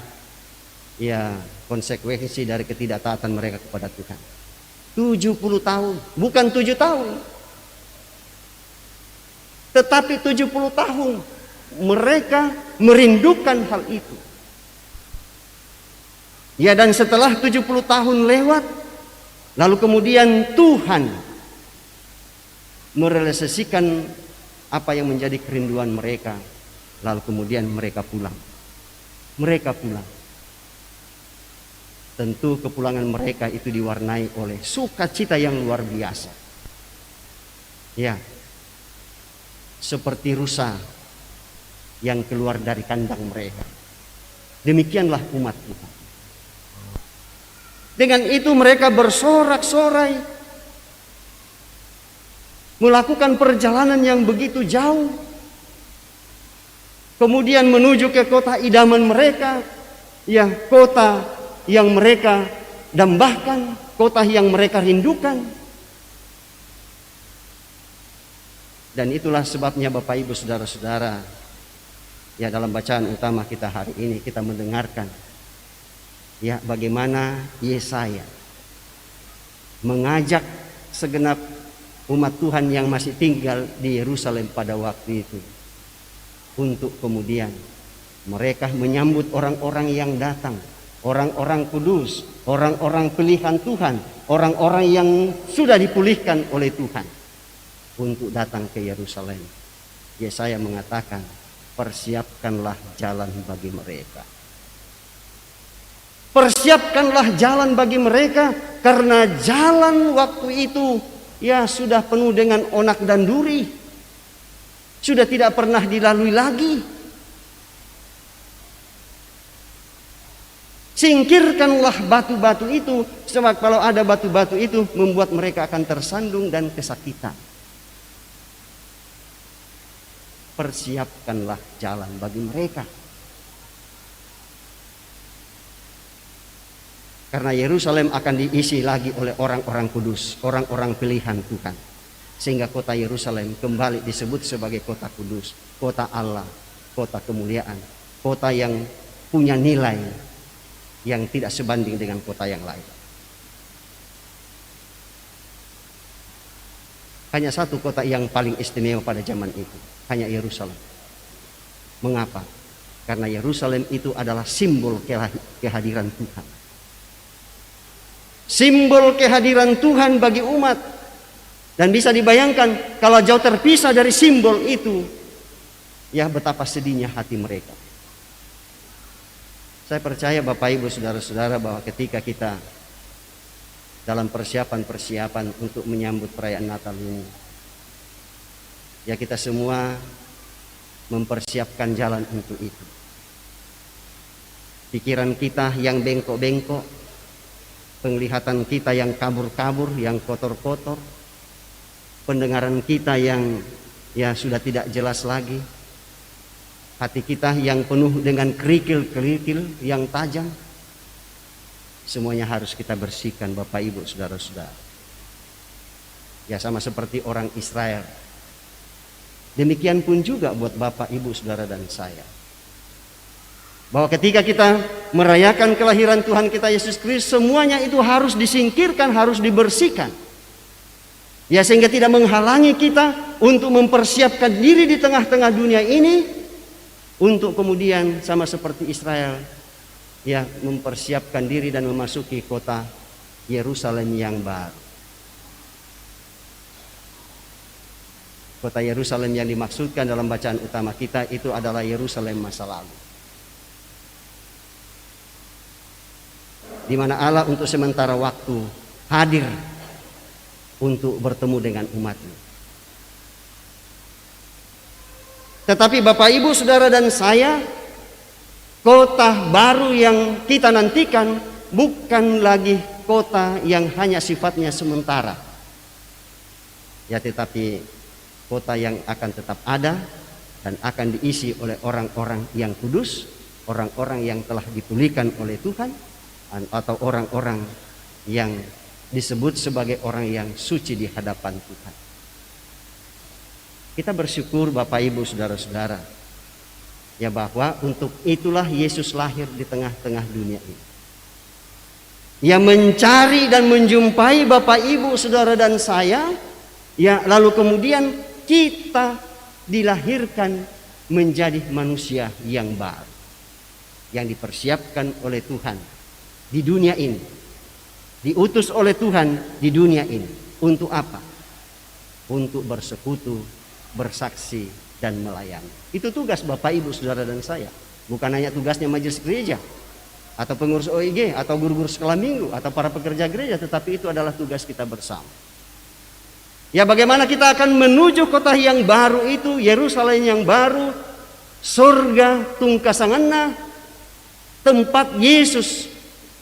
ya konsekuensi dari ketidaktaatan mereka kepada Tuhan. 70 tahun, bukan 7 tahun. Tetapi 70 tahun mereka merindukan hal itu. Ya, dan setelah 70 tahun lewat, lalu kemudian Tuhan merealisasikan apa yang menjadi kerinduan mereka. Lalu kemudian mereka pulang. Mereka pulang. Tentu kepulangan mereka itu diwarnai oleh sukacita yang luar biasa. Ya, seperti rusa yang keluar dari kandang mereka. Demikianlah umat Tuhan. Dengan itu mereka bersorak-sorai, melakukan perjalanan yang begitu jauh, kemudian menuju ke kota idaman mereka, ya, kota yang mereka dambakan, kota yang mereka rindukan. Dan itulah sebabnya Bapak Ibu Saudara-saudara, ya, dalam bacaan utama kita hari ini kita mendengarkan, ya, bagaimana Yesaya mengajak segenap umat Tuhan yang masih tinggal di Yerusalem pada waktu itu untuk kemudian mereka menyambut orang-orang yang datang, orang-orang kudus, orang-orang pilihan Tuhan, orang-orang yang sudah dipulihkan oleh Tuhan untuk datang ke Yerusalem. Yesaya mengatakan, persiapkanlah jalan bagi mereka. Persiapkanlah jalan bagi mereka, karena jalan waktu itu ya sudah penuh dengan onak dan duri, sudah tidak pernah dilalui lagi. Singkirkanlah batu-batu itu, sebab kalau ada batu-batu itu membuat mereka akan tersandung dan kesakitan. Persiapkanlah jalan bagi mereka. Karena Yerusalem akan diisi lagi oleh orang-orang kudus, orang-orang pilihan Tuhan. Sehingga kota Yerusalem kembali disebut sebagai kota kudus, kota Allah, kota kemuliaan, kota yang punya nilai yang tidak sebanding dengan kota yang lain. Hanya satu kota yang paling istimewa pada zaman itu, hanya Yerusalem. Mengapa? Karena Yerusalem itu adalah simbol kehadiran Tuhan. Simbol kehadiran Tuhan bagi umat. Dan bisa dibayangkan kalau jauh terpisah dari simbol itu, ya betapa sedihnya hati mereka. Saya percaya Bapak Ibu Saudara-saudara bahwa ketika kita dalam persiapan-persiapan untuk menyambut perayaan Natal ini, ya kita semua mempersiapkan jalan untuk itu. Pikiran kita yang bengkok-bengkok, penglihatan kita yang kabur-kabur, yang kotor-kotor, pendengaran kita yang ya sudah tidak jelas lagi, hati kita yang penuh dengan kerikil-kerikil yang tajam, semuanya harus kita bersihkan Bapak Ibu Saudara-saudara. Ya sama seperti orang Israel. Demikian pun juga buat Bapak Ibu Saudara dan saya. Bahwa ketika kita merayakan kelahiran Tuhan kita Yesus Kristus, semuanya itu harus disingkirkan, harus dibersihkan. Ya sehingga tidak menghalangi kita untuk mempersiapkan diri di tengah-tengah dunia ini, untuk kemudian sama seperti Israel, ya mempersiapkan diri dan memasuki kota Yerusalem yang baru. Kota Yerusalem yang dimaksudkan dalam bacaan utama kita itu adalah Yerusalem masa lalu, di mana Allah untuk sementara waktu hadir untuk bertemu dengan umatnya. Tetapi Bapak Ibu Saudara dan saya, kota baru yang kita nantikan bukan lagi kota yang hanya sifatnya sementara, ya, tetapi kota yang akan tetap ada dan akan diisi oleh orang-orang yang kudus, orang-orang yang telah dipulihkan oleh Tuhan, atau orang-orang yang disebut sebagai orang yang suci di hadapan Tuhan. Kita bersyukur Bapak Ibu Saudara-saudara, ya bahwa untuk itulah Yesus lahir di tengah-tengah dunia ini. Yang mencari dan menjumpai Bapak Ibu Saudara dan saya, ya lalu kemudian kita dilahirkan menjadi manusia yang baru, yang dipersiapkan oleh Tuhan di dunia ini, diutus oleh Tuhan di dunia ini. Untuk apa? Untuk bersekutu, bersaksi, dan melayani. Itu tugas Bapak, Ibu, Saudara, dan saya. Bukan hanya tugasnya majelis gereja, atau pengurus OIG, atau guru-guru sekolah minggu, atau para pekerja gereja, tetapi itu adalah tugas kita bersama. Ya, bagaimana kita akan menuju kota yang baru itu, Yerusalem yang baru, surga tungkasanganna, tempat Yesus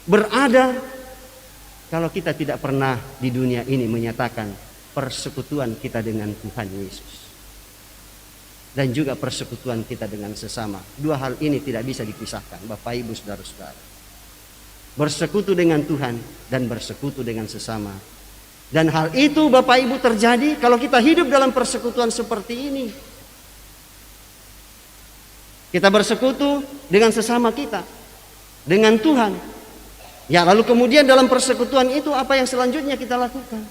berada, kalau kita tidak pernah di dunia ini menyatakan persekutuan kita dengan Tuhan Yesus dan juga persekutuan kita dengan sesama. Dua hal ini tidak bisa dipisahkan, Bapak, Ibu, Saudara-saudara. Bersekutu dengan Tuhan dan bersekutu dengan sesama. Dan hal itu, Bapak, Ibu, terjadi kalau kita hidup dalam persekutuan seperti ini. Kita bersekutu dengan sesama kita, dengan Tuhan. Ya, lalu kemudian dalam persekutuan itu apa yang selanjutnya kita lakukan?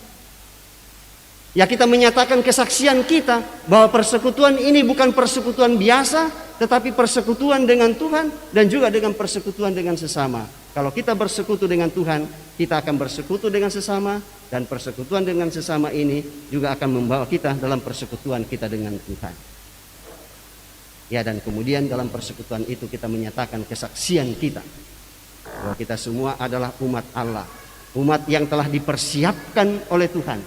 Ya, kita menyatakan kesaksian kita bahwa persekutuan ini bukan persekutuan biasa, tetapi persekutuan dengan Tuhan dan juga dengan persekutuan dengan sesama. Kalau kita bersekutu dengan Tuhan, kita akan bersekutu dengan sesama, dan persekutuan dengan sesama ini juga akan membawa kita dalam persekutuan kita dengan Tuhan. Ya, dan kemudian dalam persekutuan itu kita menyatakan kesaksian kita bahwa kita semua adalah umat Allah, umat yang telah dipersiapkan oleh Tuhan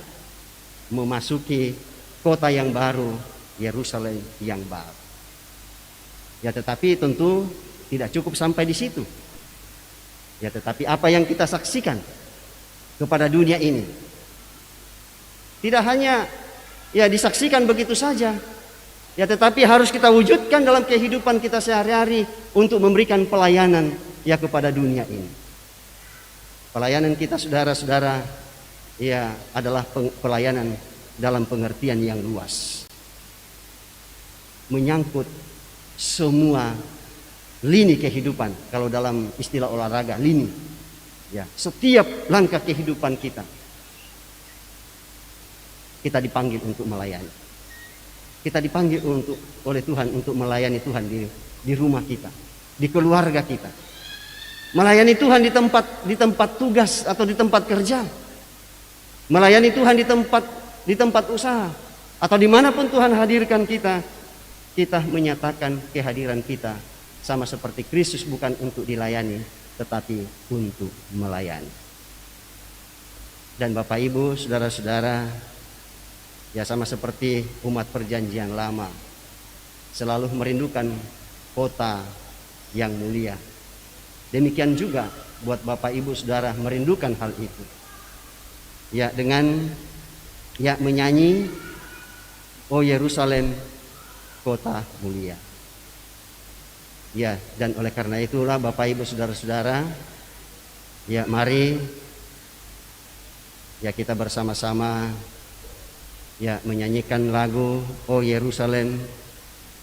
memasuki kota yang baru, Yerusalem yang baru. Ya, tetapi tentu tidak cukup sampai di situ. Ya, tetapi apa yang kita saksikan kepada dunia ini tidak hanya ya disaksikan begitu saja. Ya, tetapi harus kita wujudkan dalam kehidupan kita sehari-hari untuk memberikan pelayanan ya kepada dunia ini. Pelayanan kita, saudara-saudara, ya adalah pelayanan dalam pengertian yang luas, menyangkut semua lini kehidupan. Kalau dalam istilah olahraga, lini, ya setiap langkah kehidupan kita dipanggil untuk melayani. Kita dipanggil oleh Tuhan untuk melayani Tuhan di rumah kita, di keluarga kita, melayani Tuhan di tempat tugas atau di tempat kerja, melayani Tuhan di tempat usaha, atau dimanapun Tuhan hadirkan kita menyatakan kehadiran kita sama seperti Kristus, bukan untuk dilayani tetapi untuk melayani. Dan Bapak, Ibu, Saudara-saudara, ya sama seperti umat perjanjian lama selalu merindukan kota yang mulia, demikian juga buat Bapak, Ibu, Saudara merindukan hal itu. Ya, dengan ya menyanyi, "Oh Yerusalem, kota mulia." Ya, dan oleh karena itulah Bapak, Ibu, Saudara-saudara, ya mari ya kita bersama-sama ya menyanyikan lagu "Oh Yerusalem,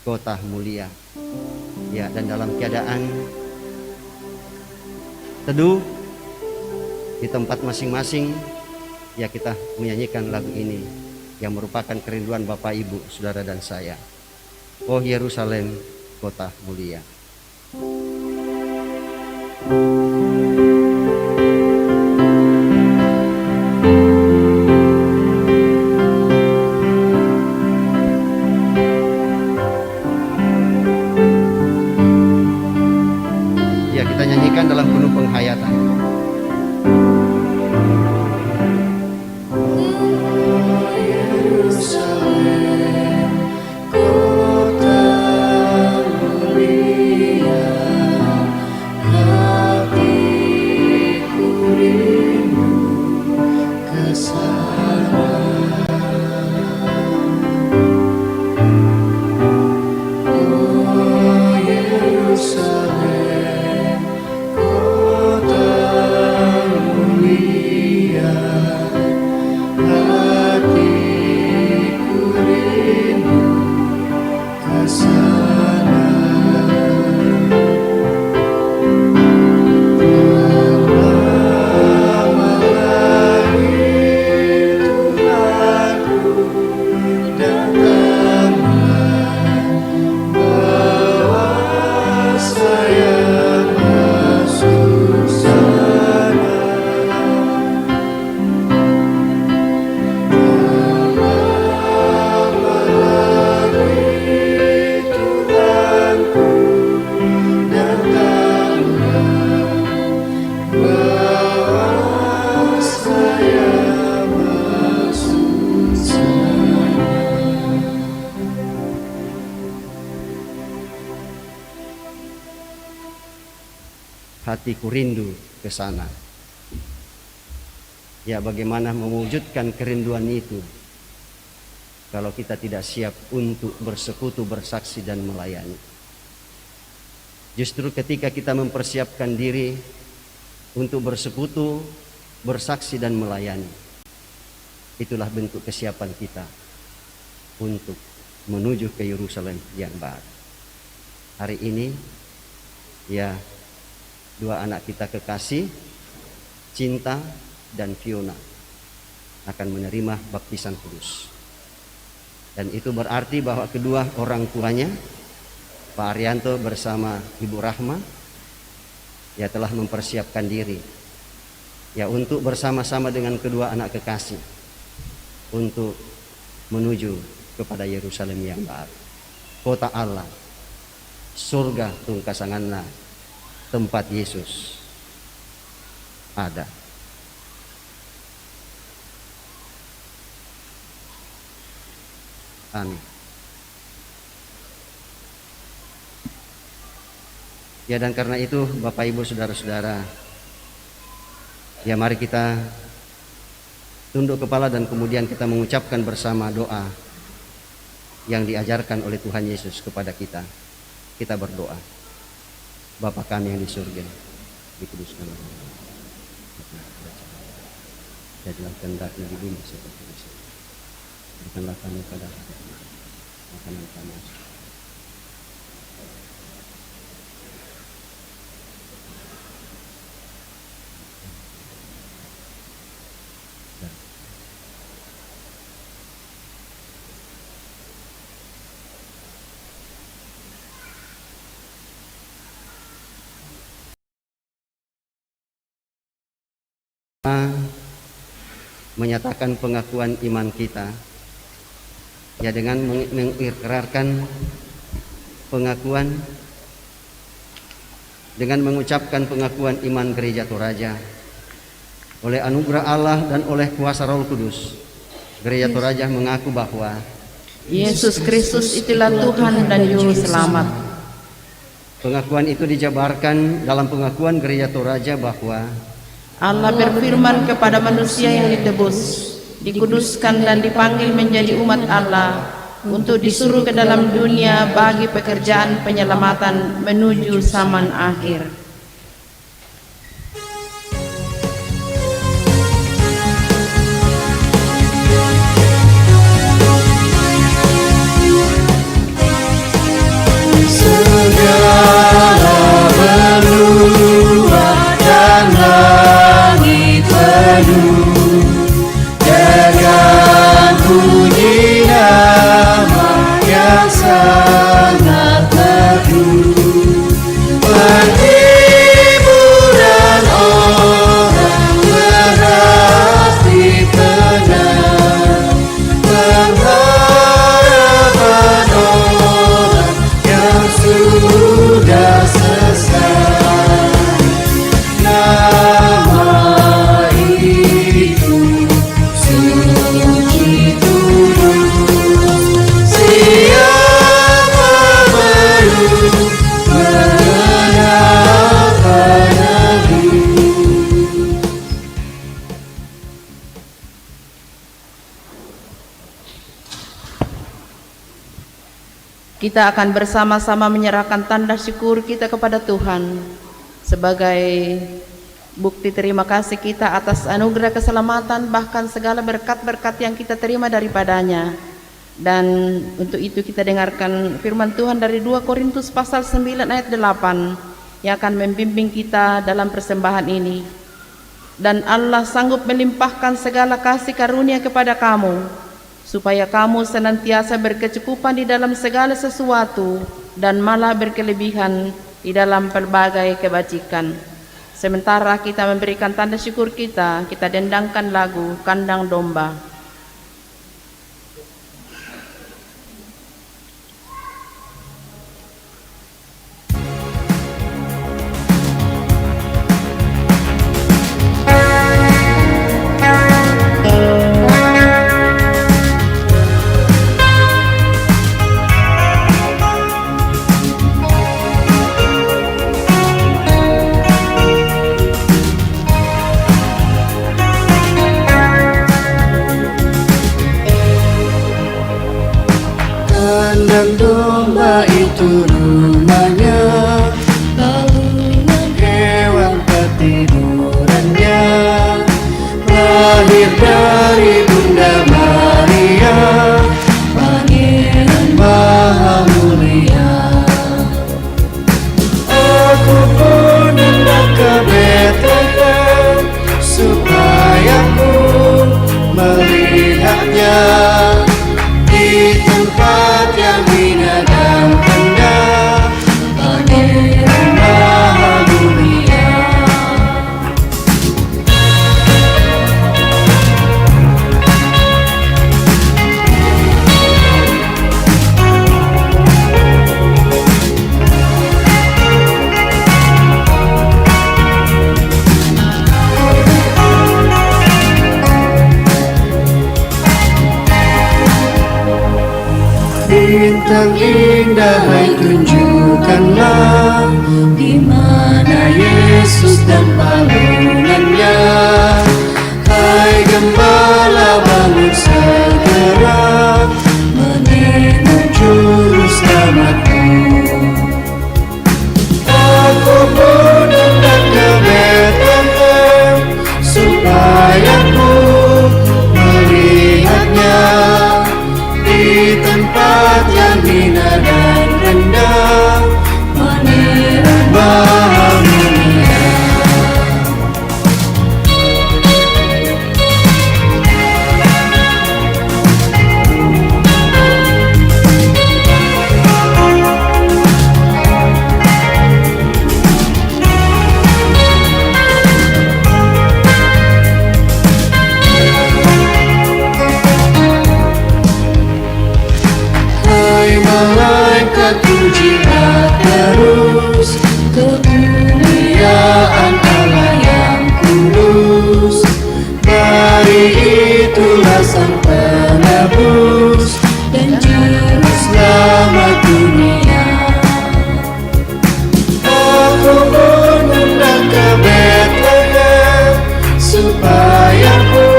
kota mulia." Ya, dan dalam keadaan teduh di tempat masing-masing, ya kita menyanyikan lagu ini yang merupakan kerinduan Bapak, Ibu, Saudara, dan saya. Oh Yerusalem, kota mulia. Ya, kita nyanyikan dalam penuh penghayatan. Yerusalem, kota mulia. hatiku rindu ke sana. Ya, bagaimana mewujudkan kerinduan itu kalau kita tidak siap untuk bersekutu, bersaksi, dan melayani. Justru ketika kita mempersiapkan diri untuk bersekutu, bersaksi, dan melayani, itulah bentuk kesiapan kita untuk menuju ke Yerusalem yang baru. Hari ini, ya, dua anak kita kekasih, Cinta dan Fiona, akan menerima baptisan kudus. Dan itu berarti bahwa kedua orang tuanya, Pak Arianto bersama Ibu Rahma, ya, telah mempersiapkan diri, ya, untuk bersama-sama dengan kedua anak kekasih untuk menuju kepada Yerusalem yang baru, kota Allah, surga tungkasanganna, tempat Yesus ada. Amin. Ya, dan karena itu Bapak Ibu saudara-saudara, ya, mari kita tunduk kepala dan kemudian kita mengucapkan bersama doa yang diajarkan oleh Tuhan Yesus kepada kita. Kita berdoa. Bapa kami yang di surga, dikuduskan namamu. Jadilah kehendak-Mu di bumi seperti di surga. Berikanlah kami pada hari ini makanan kami. Menyatakan pengakuan iman kita, ya, dengan mengikrarkan pengakuan, dengan mengucapkan pengakuan iman Gereja Toraja. Oleh anugerah Allah dan oleh kuasa Roh Kudus, Gereja Toraja mengaku bahwa Yesus Kristus itulah Tuhan dan Juru Selamat. Pengakuan itu dijabarkan dalam pengakuan Gereja Toraja bahwa Allah berfirman kepada manusia yang ditebus, dikuduskan dan dipanggil menjadi umat Allah untuk disuruh ke dalam dunia bagi pekerjaan penyelamatan menuju zaman akhir. Segala benua dan langit penuh dengan bunyi nama yang sangat merdu, penghiburan orang berhati tenang, pengharapan orang yang sudah sesat. Nama itu suci tulus, siapa belum mengenalkan Nabi. Kita akan bersama-sama menyerahkan tanda syukur kita kepada Tuhan sebagai bukti terima kasih kita atas anugerah keselamatan, bahkan segala berkat-berkat yang kita terima daripadanya. Dan untuk itu kita dengarkan firman Tuhan dari 2 Korintus pasal 9 ayat 8 yang akan membimbing kita dalam persembahan ini. Dan Allah sanggup melimpahkan segala kasih karunia kepada kamu, supaya kamu senantiasa berkecukupan di dalam segala sesuatu dan malah berkelebihan di dalam pelbagai kebajikan. Sementara kita memberikan tanda syukur kita dendangkan lagu Kandang Domba. dan domba itu rumahnya, lalu hewan ketidurannya. Lahir dari Bunda Maria, Pangeran Maha Mulia. Aku pun hendak ke Bethlehem, supaya ku melihatnya di tempat yang hina dan rendah, Pangeran Maha Mulia. Bintang indah, hai tunjukkanlah di mana Yesus dan palunannya. Hai Gembala, bangun segera, menengok juru selamatku. Aku pun hendak ke Bethlehem, supaya ku melihatnya di tempat yang hina dan rendah, Pangeran Maha Mulia. Hai malaikat, pujilah terus kemuliaan Allah yang kudus. Bayi itulah sang penebus dan juru selamat dunia. Aku pun hendak ke Bethlehem, supaya ku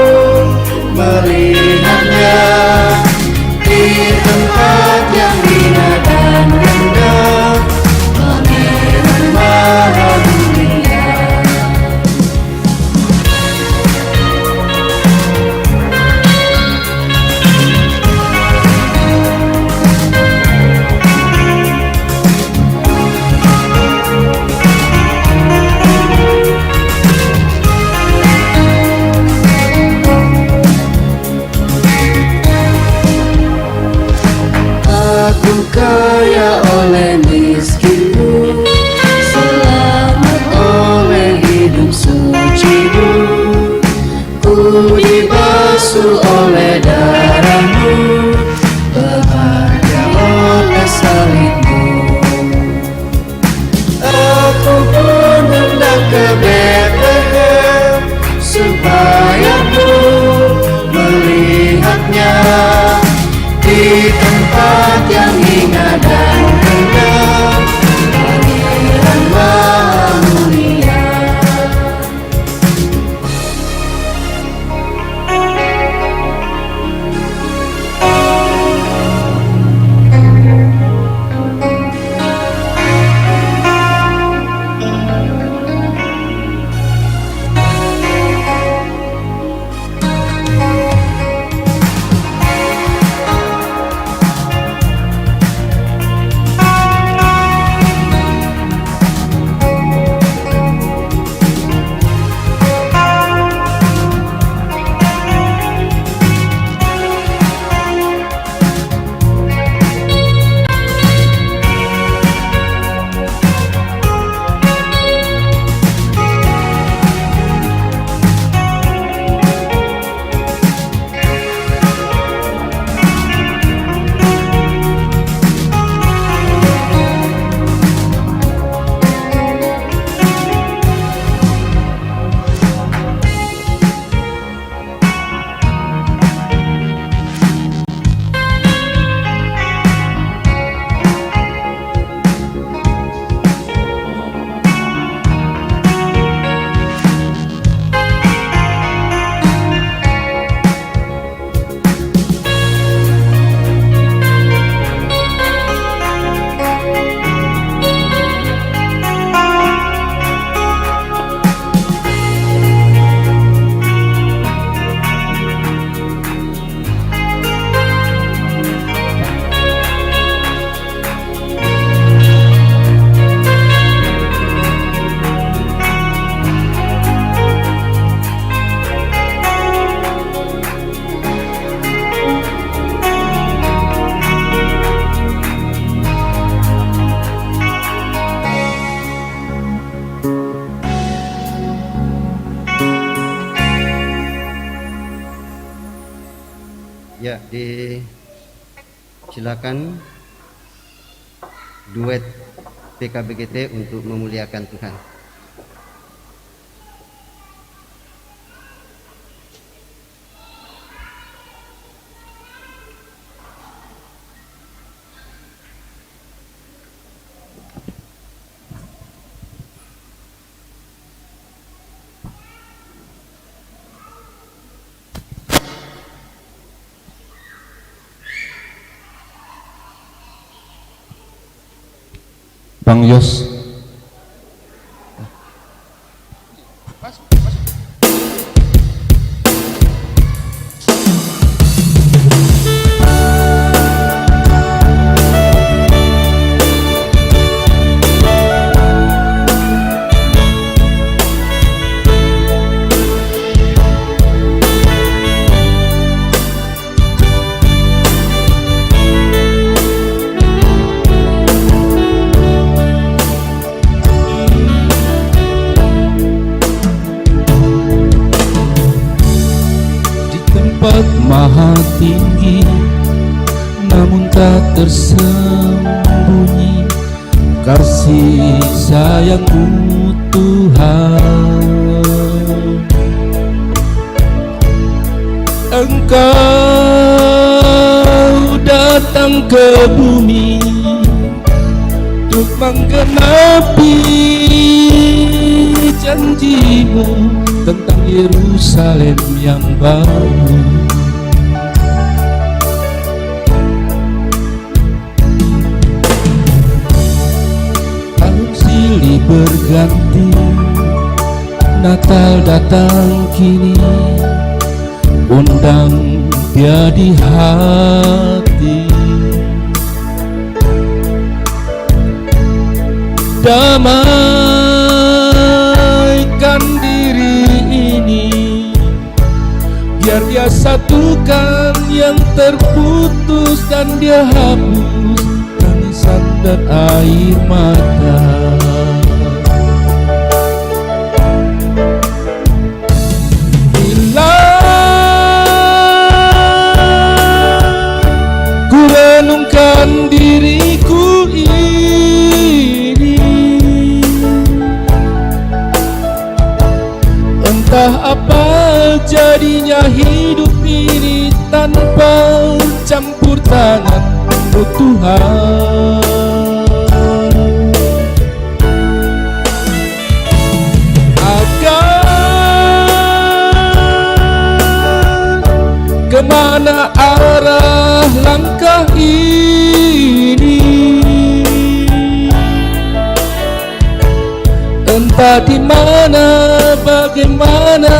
melihatnya di tempat yang hina dan rendah, Pangeran Maha Mulia. Aku kaya oleh miskinmu, selamat oleh hidup sucimu. Ku dibasuh oleh darahmu, bahagia oleh salibmu. Aku pun hendak ke Bethlehem, supaya ku melihatnya di tempat yang hina dan rendah, Pangeran Maha Mulia. Silakan duet PKBGT untuk memuliakan Tuhan. Bang Yos. Maha tinggi, namun tak tersembunyi kasih sayang-Mu Tuhan. Engkau datang ke bumi untuk menggenapi janji-Mu tentang Yerusalem yang baru. Berganti, Natal datang kini, undang Dia di hati. Damaikan diri ini, biar Dia satukan yang terputus dan Dia hapus tangisan dan air mata. Renungkan diriku ini, entah apa jadinya hidup ini tanpa campur tangan-Mu Tuhan. Kemana arah langkah ini? Entah di mana, bagaimana,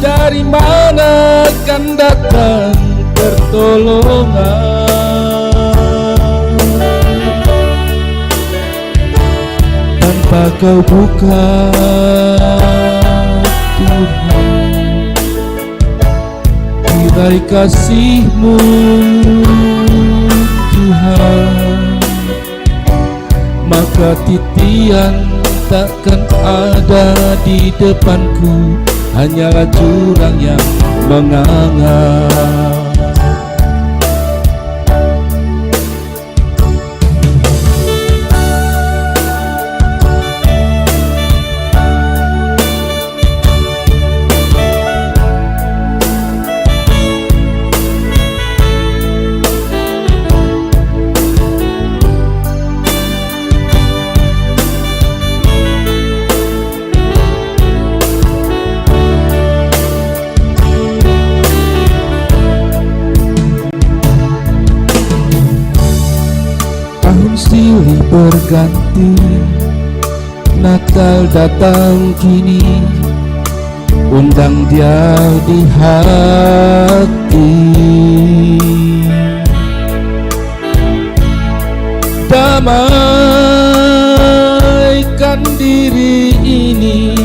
dari mana kan datang pertolongan. Tanpa Kau buka, Tuhan, tirai kasih-Mu Tuhan, maka titian takkan ada di depanku, hanyalah jurang yang menganga. Silih berganti, Natal datang kini, undang Dia di hati. Damaikan diri ini,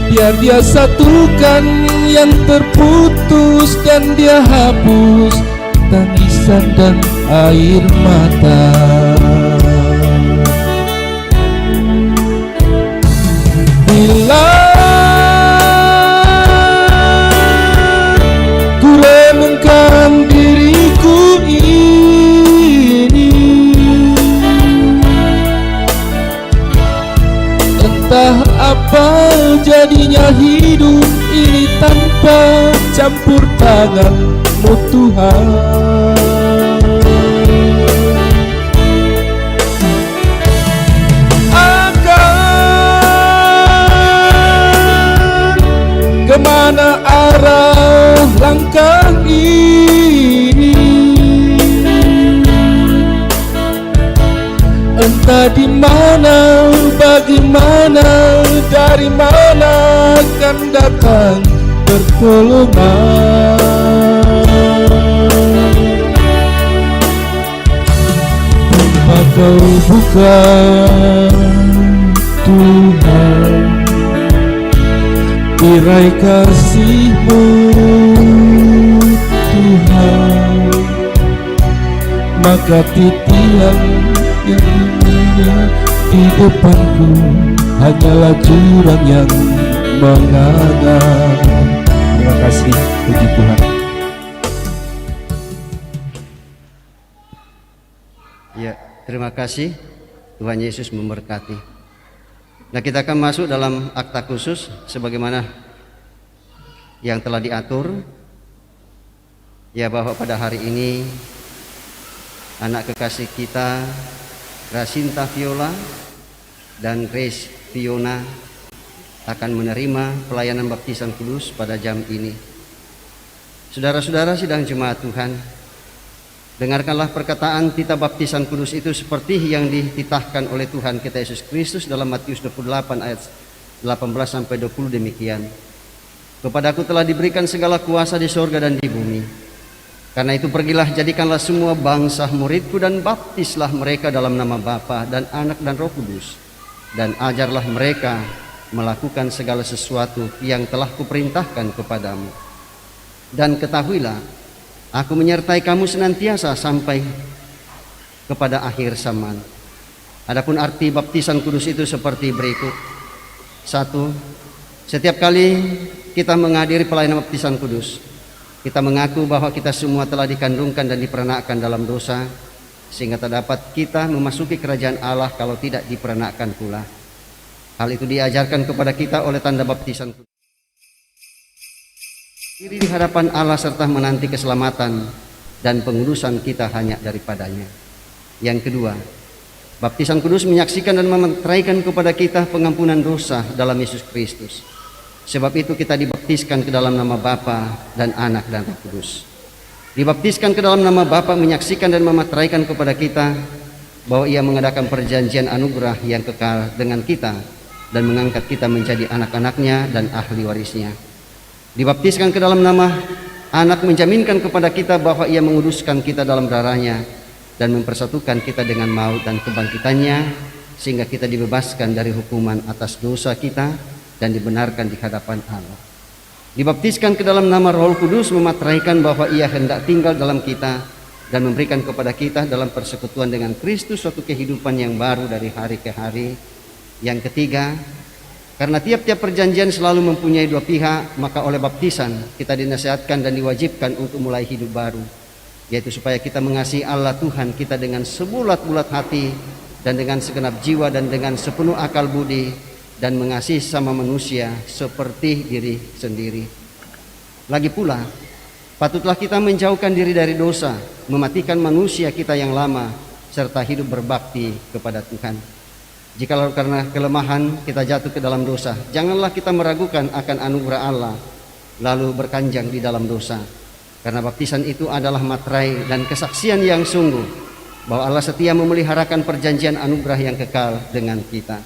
biar Dia satukan yang terputus dan Dia hapus tangisan dan air mata. Bila ku renungkan diriku ini, Biarlah hidup ini tanpa campur tangan-Mu Tuhan. Akan kemana arah langkah ini? Entah di mana, bagaimana, dari mana akan datang pertolongan. Kau bukan Tuhan, tirai kasih-Mu Tuhan, maka titian yang di depanku hanyalah jurang yang menganga. Terima kasih, puji Tuhan. Ya, terima kasih. Tuhan Yesus memberkati. Nah, kita akan masuk dalam akta khusus sebagaimana yang telah diatur. Ya, bahwa pada hari ini anak kekasih kita Rasinta Viola dan Grace Fiona akan menerima pelayanan baptisan kudus pada jam ini. Saudara-saudara sidang jemaat Tuhan, dengarkanlah perkataan titah baptisan kudus itu seperti yang dititahkan oleh Tuhan kita Yesus Kristus dalam Matius 28 ayat 18 sampai 20 demikian. Kepadaku telah diberikan segala kuasa di sorga dan di bumi. Karena itu pergilah, jadikanlah semua bangsa muridku dan baptislah mereka dalam nama Bapa dan Anak dan Roh Kudus, dan ajarlah mereka melakukan segala sesuatu yang telah kuperintahkan kepadamu. Dan ketahuilah, aku menyertai kamu senantiasa sampai kepada akhir zaman. Adapun arti baptisan kudus itu seperti berikut. 1. Setiap kali kita menghadiri pelayanan baptisan kudus, kita mengaku bahwa kita semua telah dikandungkan dan diperanakkan dalam dosa, sehingga tak dapat kita memasuki kerajaan Allah kalau tidak diperanakkan pula. Hal itu diajarkan kepada kita oleh tanda baptisan kudus. Diri di hadapan Allah serta menanti keselamatan dan pengudusan kita hanya daripadanya. Yang kedua, baptisan kudus menyaksikan dan memeteraikan kepada kita pengampunan dosa dalam Yesus Kristus. Sebab itu kita dibaptiskan ke dalam nama Bapa dan Anak dan Roh Kudus. Dibaptiskan ke dalam nama Bapa menyaksikan dan memeteraikan kepada kita bahwa Ia mengadakan perjanjian anugerah yang kekal dengan kita dan mengangkat kita menjadi anak-anaknya dan ahli warisnya. Dibaptiskan ke dalam nama Anak menjaminkan kepada kita bahwa Ia menguduskan kita dalam darahnya dan mempersatukan kita dengan maut dan kebangkitannya, sehingga kita dibebaskan dari hukuman atas dosa kita dan dibenarkan di hadapan Allah. Dibaptiskan ke dalam nama Roh Kudus memeteraikan bahwa Ia hendak tinggal dalam kita dan memberikan kepada kita dalam persekutuan dengan Kristus suatu kehidupan yang baru dari hari ke hari. Yang ketiga, karena tiap-tiap perjanjian selalu mempunyai dua pihak, maka oleh baptisan kita dinasihatkan dan diwajibkan untuk mulai hidup baru, yaitu supaya kita mengasihi Allah Tuhan kita dengan sebulat-bulat hati dan dengan segenap jiwa dan dengan sepenuh akal budi, dan mengasihi sama manusia seperti diri sendiri. Lagi pula, patutlah kita menjauhkan diri dari dosa, mematikan manusia kita yang lama, serta hidup berbakti kepada Tuhan. Jikalau karena kelemahan kita jatuh ke dalam dosa, janganlah kita meragukan akan anugerah Allah, lalu berkanjang di dalam dosa. Karena baptisan itu adalah materai dan kesaksian yang sungguh bahwa Allah setia memeliharakan perjanjian anugerah yang kekal dengan kita.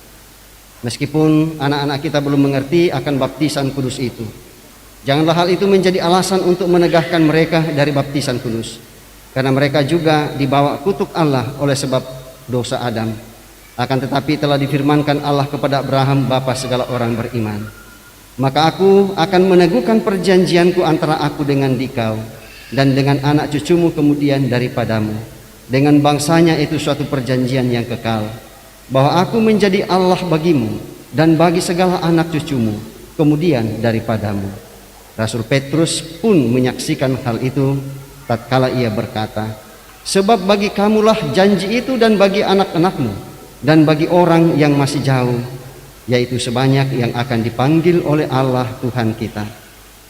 Meskipun anak-anak kita belum mengerti akan baptisan kudus itu, janganlah hal itu menjadi alasan untuk menegahkan mereka dari baptisan kudus, karena mereka juga dibawa kutuk Allah oleh sebab dosa Adam. Akan tetapi telah difirmankan Allah kepada Abraham, bapa segala orang beriman, maka aku akan meneguhkan perjanjianku antara aku dengan dikau dan dengan anak cucumu kemudian daripadamu, dengan bangsanya itu suatu perjanjian yang kekal, bahwa aku menjadi Allah bagimu dan bagi segala anak cucumu kemudian daripadamu. Rasul Petrus pun menyaksikan hal itu tatkala ia berkata, sebab bagi kamulah janji itu dan bagi anak-anakmu dan bagi orang yang masih jauh, yaitu sebanyak yang akan dipanggil oleh Allah Tuhan kita.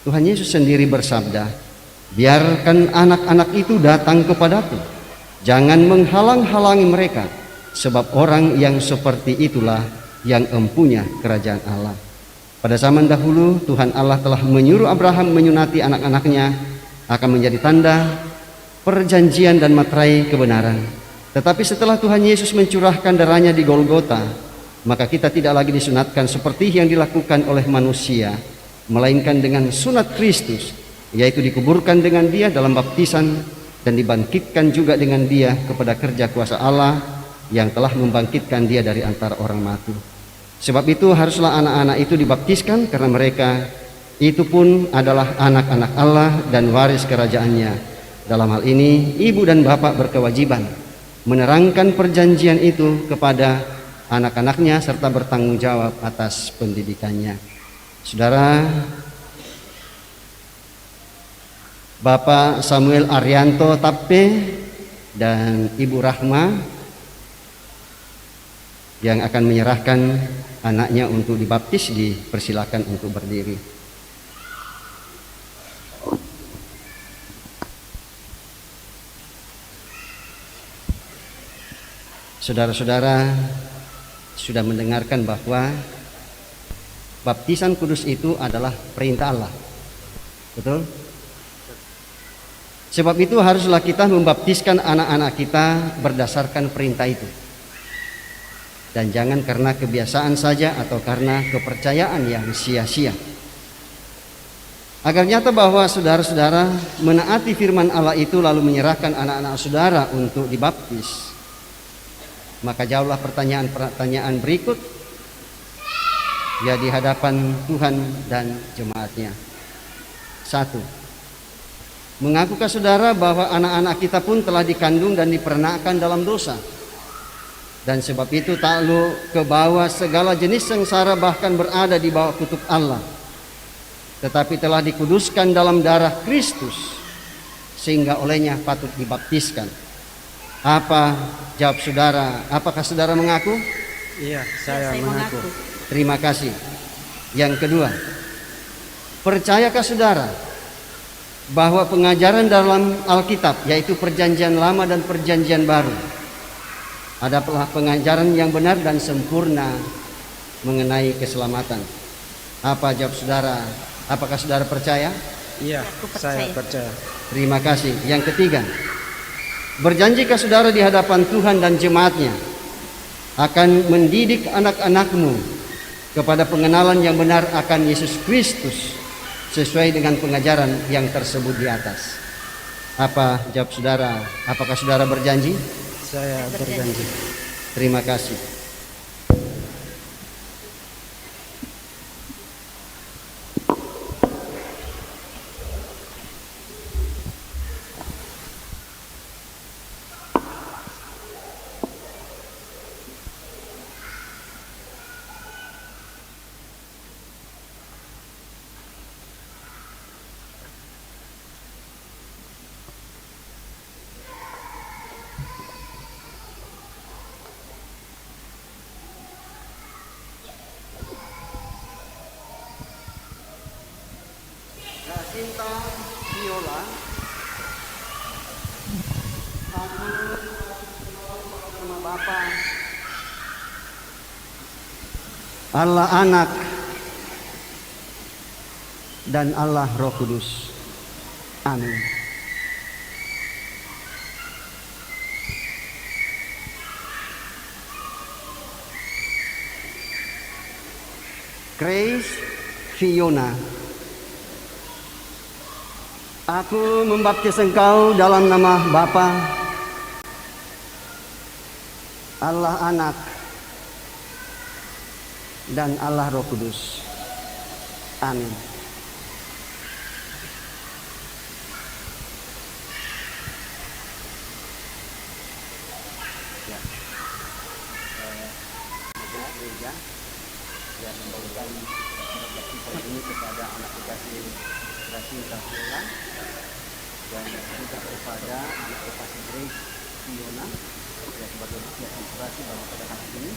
Tuhan Yesus sendiri bersabda, biarkan anak-anak itu datang kepadaku, jangan menghalang-halangi mereka, sebab orang yang seperti itulah yang empunya kerajaan Allah. Pada zaman dahulu Tuhan Allah telah menyuruh Abraham menyunati anak-anaknya akan menjadi tanda perjanjian dan materai kebenaran. Tetapi setelah Tuhan Yesus mencurahkan darahnya di Golgota, maka kita tidak lagi disunatkan seperti yang dilakukan oleh manusia, melainkan dengan sunat Kristus, yaitu dikuburkan dengan Dia dalam baptisan dan dibangkitkan juga dengan Dia kepada kerja kuasa Allah yang telah membangkitkan Dia dari antara orang mati. Sebab itu haruslah anak-anak itu dibaptiskan, karena mereka itu pun adalah anak-anak Allah dan waris kerajaannya. Dalam hal ini ibu dan bapak berkewajiban menerangkan perjanjian itu kepada anak-anaknya serta bertanggung jawab atas pendidikannya. Saudara, Bapak Samuel Arianto Tappe dan Ibu Rahma yang akan menyerahkan anaknya untuk dibaptis dipersilakan untuk berdiri. Saudara-saudara sudah mendengarkan bahwa baptisan kudus itu adalah perintah Allah. Betul? Sebab itu haruslah kita membaptiskan anak-anak kita berdasarkan perintah itu. Dan jangan karena kebiasaan saja atau karena kepercayaan yang sia-sia. Agar nyata bahwa saudara-saudara menaati firman Allah itu lalu menyerahkan anak-anak saudara untuk dibaptis. Maka jawablah pertanyaan-pertanyaan berikut ya di hadapan Tuhan dan jemaatnya. 1. Mengakukah saudara bahwa anak-anak kita pun telah dikandung dan dipernakkan dalam dosa? Dan sebab itu takluk ke bawah segala jenis sengsara, bahkan berada di bawah kutuk Allah. Tetapi telah dikuduskan dalam darah Kristus, sehingga olehnya patut dibaptiskan. Apa jawab saudara? Apakah saudara mengaku? Iya, saya mengaku. Terima kasih. Yang kedua, percayakah saudara bahwa pengajaran dalam Alkitab, yaitu perjanjian lama dan perjanjian baru, adalah pengajaran yang benar dan sempurna mengenai keselamatan? Apa jawab saudara? Apakah saudara percaya? Iya, saya percaya. Terima kasih. Yang ketiga, berjanjikah saudara di hadapan Tuhan dan jemaatnya akan mendidik anak-anakmu kepada pengenalan yang benar akan Yesus Kristus sesuai dengan pengajaran yang tersebut di atas? Apa jawab saudara? Apakah saudara berjanji? Saya berjanji. Terima kasih. Jacinta Viola, aku sama Bapa, Allah Anak dan Allah Roh Kudus. Amin. Grace Fiona, aku membaptis engkau dalam nama Bapa, Allah Anak, dan Allah Roh Kudus. Amin. Gereja yang memberikan baptisan ini kepada anak dikasih Jacinta Viola dan juga kepada anak dikasih Grace Fiona yang sebagai bukti administrasi bahwa pada hari ini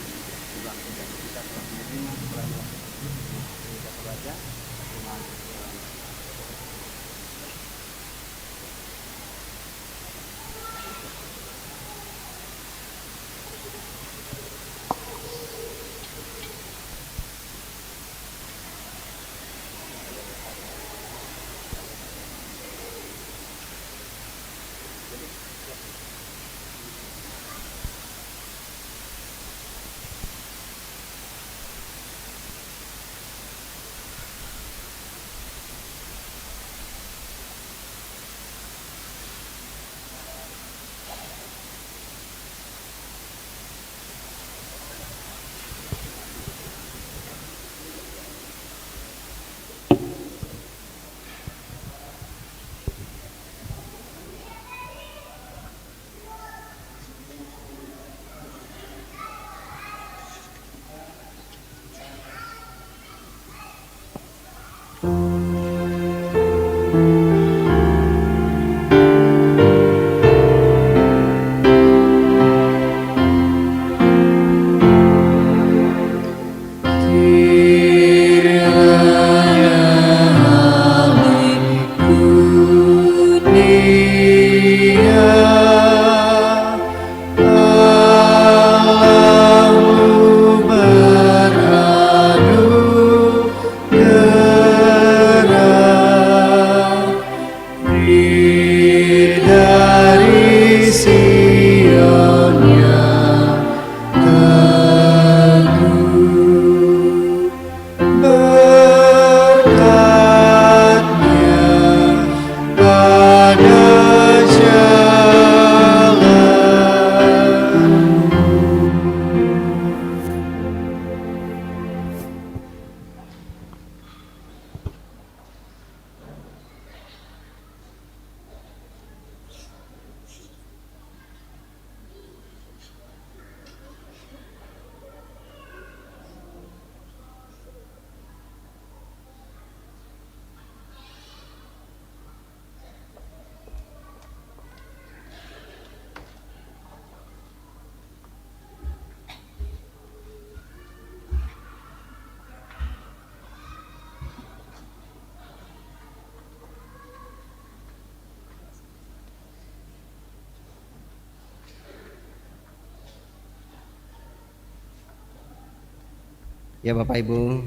Ya Bapak Ibu,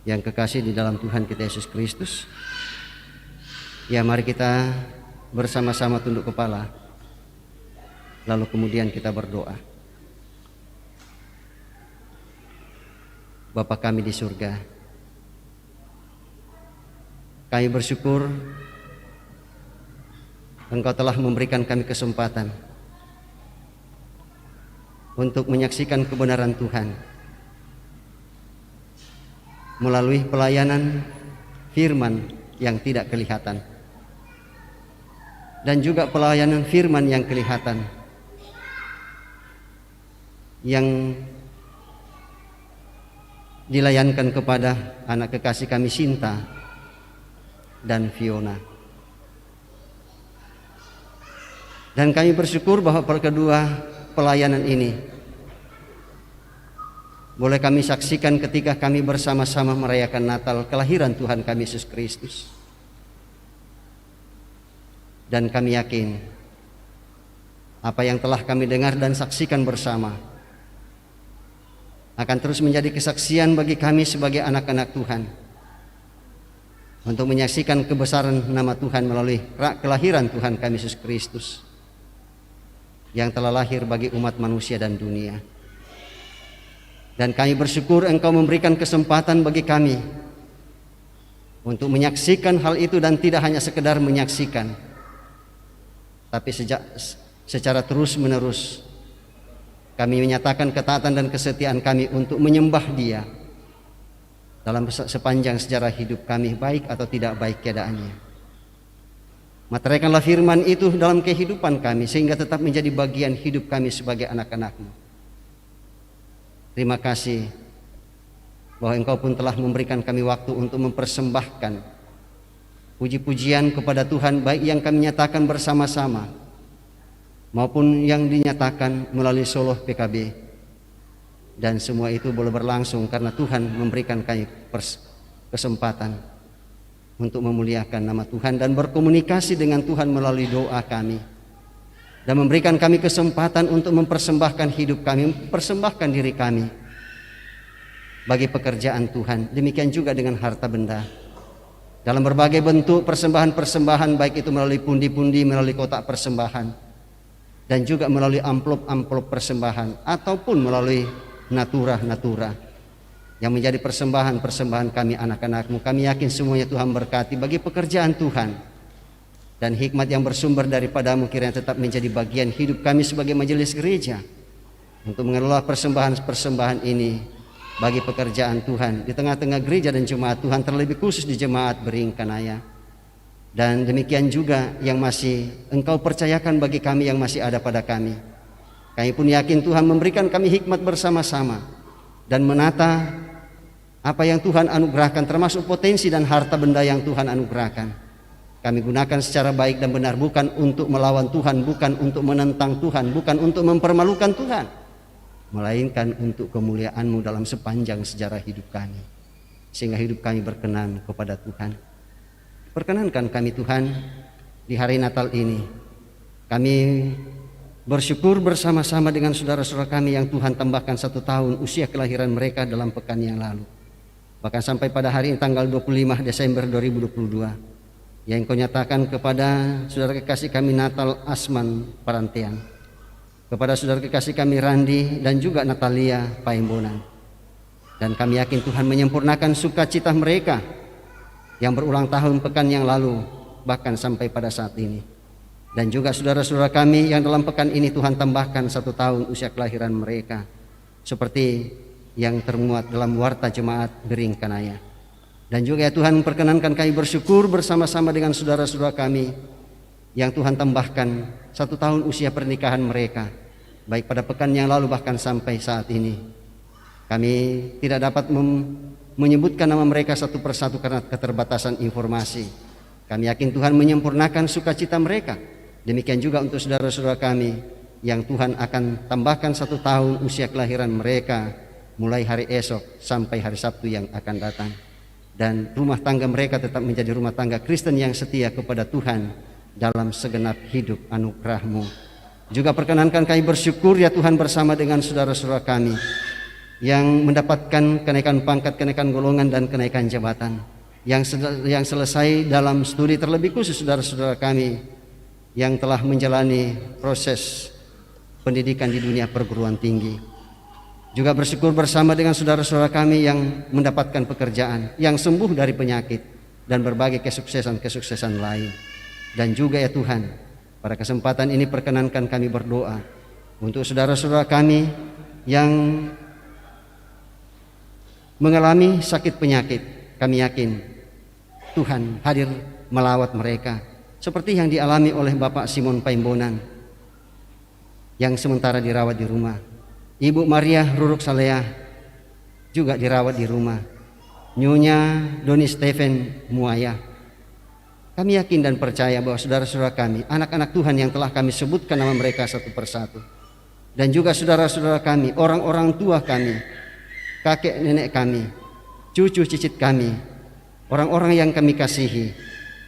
yang kekasih di dalam Tuhan kita Yesus Kristus, ya mari kita bersama-sama tunduk kepala, lalu kemudian kita berdoa. Bapa kami di surga, kami bersyukur Engkau telah memberikan kami kesempatan untuk menyaksikan kebenaran Tuhan melalui pelayanan firman yang tidak kelihatan dan juga pelayanan firman yang kelihatan yang dilayankan kepada anak kekasih kami Sinta dan Fiona. Dan kami bersyukur bahwa kedua pelayanan ini boleh kami saksikan ketika kami bersama-sama merayakan Natal kelahiran Tuhan kami Yesus Kristus. Dan kami yakin apa yang telah kami dengar dan saksikan bersama akan terus menjadi kesaksian bagi kami sebagai anak-anak Tuhan untuk menyaksikan kebesaran nama Tuhan melalui kelahiran Tuhan kami Yesus Kristus yang telah lahir bagi umat manusia dan dunia. Dan kami bersyukur Engkau memberikan kesempatan bagi kami untuk menyaksikan hal itu, dan tidak hanya sekedar menyaksikan, tapi secara terus-menerus kami menyatakan ketaatan dan kesetiaan kami untuk menyembah Dia dalam sepanjang sejarah hidup kami, baik atau tidak baik keadaannya. Materaikanlah firman itu dalam kehidupan kami sehingga tetap menjadi bagian hidup kami sebagai anak-anak-Mu. Terima kasih bahwa Engkau pun telah memberikan kami waktu untuk mempersembahkan puji-pujian kepada Tuhan, baik yang kami nyatakan bersama-sama maupun yang dinyatakan melalui Soloh PKB. Dan semua itu boleh berlangsung karena Tuhan memberikan kami kesempatan untuk memuliakan nama Tuhan dan berkomunikasi dengan Tuhan melalui doa kami, dan memberikan kami kesempatan untuk mempersembahkan hidup kami, mempersembahkan diri kami bagi pekerjaan Tuhan. Demikian juga dengan harta benda dalam berbagai bentuk persembahan-persembahan, baik itu melalui pundi-pundi, melalui kotak persembahan, dan juga melalui amplop-amplop persembahan, ataupun melalui natura-natura yang menjadi persembahan-persembahan kami anak-anak-Mu. Kami yakin semuanya Tuhan berkati bagi pekerjaan Tuhan, dan hikmat yang bersumber daripada-Mu kiranya tetap menjadi bagian hidup kami sebagai majelis gereja untuk mengelola persembahan-persembahan ini bagi pekerjaan Tuhan di tengah-tengah gereja dan jemaat Tuhan, terlebih khusus di jemaat Beringkanaya. Dan demikian juga yang masih Engkau percayakan bagi kami yang masih ada pada kami. Kami pun yakin Tuhan memberikan kami hikmat bersama-sama dan menata apa yang Tuhan anugerahkan, termasuk potensi dan harta benda yang Tuhan anugerahkan. Kami gunakan secara baik dan benar, bukan untuk melawan Tuhan, bukan untuk menentang Tuhan, bukan untuk mempermalukan Tuhan, melainkan untuk kemuliaan-Mu dalam sepanjang sejarah hidup kami, sehingga hidup kami berkenan kepada Tuhan. Perkenankan kami Tuhan di hari Natal ini, kami bersyukur bersama-sama dengan saudara-saudara kami yang Tuhan tambahkan 1 tahun usia kelahiran mereka dalam pekan yang lalu, bahkan sampai pada hari ini tanggal 25 Desember 2022, yang Kau nyatakan kepada saudara kekasih kami Natal Asman Parantean, kepada saudara kekasih kami Randi dan juga Natalia Paimbonan. Dan kami yakin Tuhan menyempurnakan sukacita mereka yang berulang tahun pekan yang lalu, bahkan sampai pada saat ini. Dan juga saudara-saudara kami yang dalam pekan ini Tuhan tambahkan 1 tahun usia kelahiran mereka, seperti yang termuat dalam warta jemaat Beringkanaya. Dan juga ya Tuhan, perkenankan kami bersyukur bersama-sama dengan saudara-saudara kami yang Tuhan tambahkan 1 tahun usia pernikahan mereka, baik pada pekan yang lalu bahkan sampai saat ini. Kami tidak dapat menyebutkan nama mereka satu persatu karena keterbatasan informasi. Kami yakin Tuhan menyempurnakan sukacita mereka. Demikian juga untuk saudara-saudara kami yang Tuhan akan tambahkan 1 tahun usia kelahiran mereka mulai hari esok sampai hari Sabtu yang akan datang. Dan rumah tangga mereka tetap menjadi rumah tangga Kristen yang setia kepada Tuhan dalam segenap hidup anugerah-Mu. Juga perkenankan kami bersyukur ya Tuhan bersama dengan saudara-saudara kami yang mendapatkan kenaikan pangkat, kenaikan golongan dan kenaikan jabatan, yang selesai dalam studi, terlebih khusus saudara-saudara kami yang telah menjalani proses pendidikan di dunia perguruan tinggi. Juga bersyukur bersama dengan saudara-saudara kami yang mendapatkan pekerjaan, yang sembuh dari penyakit dan berbagai kesuksesan-kesuksesan lain. Dan juga ya Tuhan, pada kesempatan ini perkenankan kami berdoa untuk saudara-saudara kami yang mengalami sakit penyakit. Kami yakin Tuhan hadir melawat mereka, seperti yang dialami oleh Bapak Simon Paimbonan yang sementara dirawat di rumah. Ibu Maria Ruruk Salea juga dirawat di rumah. Nyonya Doni Stephen Muaya. Kami yakin dan percaya bahwa saudara-saudara kami, anak-anak Tuhan yang telah kami sebutkan nama mereka satu persatu, dan juga saudara-saudara kami, orang-orang tua kami, kakek nenek kami, cucu cicit kami, orang-orang yang kami kasihi,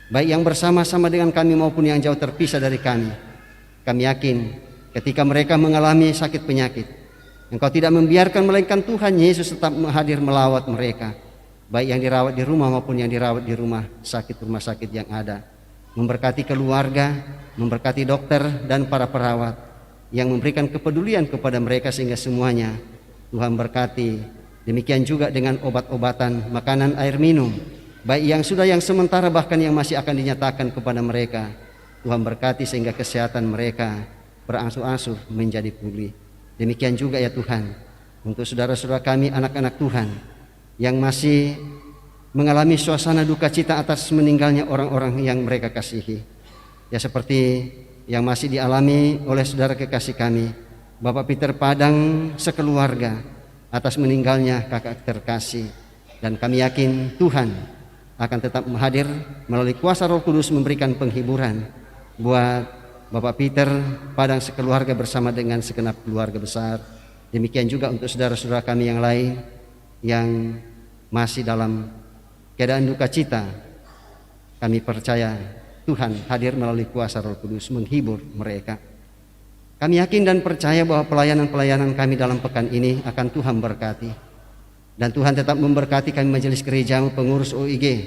baik yang bersama-sama dengan kami maupun yang jauh terpisah dari kami. Kami yakin ketika mereka mengalami sakit penyakit, Engkau tidak membiarkan, melainkan Tuhan Yesus tetap hadir melawat mereka, baik yang dirawat di rumah maupun yang dirawat di rumah sakit yang ada. Memberkati keluarga, memberkati dokter dan para perawat yang memberikan kepedulian kepada mereka sehingga semuanya Tuhan berkati. Demikian juga dengan obat-obatan, makanan, air minum, baik yang sudah, yang sementara, bahkan yang masih akan dinyatakan kepada mereka. Tuhan berkati sehingga kesehatan mereka berangsur-angsur menjadi pulih. Demikian juga ya Tuhan untuk saudara-saudara kami, anak-anak Tuhan yang masih mengalami suasana duka cita atas meninggalnya orang-orang yang mereka kasihi. Ya seperti yang masih dialami oleh saudara kekasih kami, Bapak Peter Padang sekeluarga atas meninggalnya kakak terkasih. Dan kami yakin Tuhan akan tetap hadir melalui kuasa Roh Kudus memberikan penghiburan buat Bapak Peter, Padang sekeluarga bersama dengan segenap keluarga besar. Demikian juga untuk saudara-saudara kami yang lain yang masih dalam keadaan duka cita. Kami percaya Tuhan hadir melalui kuasa Roh Kudus menghibur mereka. Kami yakin dan percaya bahwa pelayanan-pelayanan kami dalam pekan ini akan Tuhan berkati. Dan Tuhan tetap memberkati kami majelis gereja, pengurus OIG,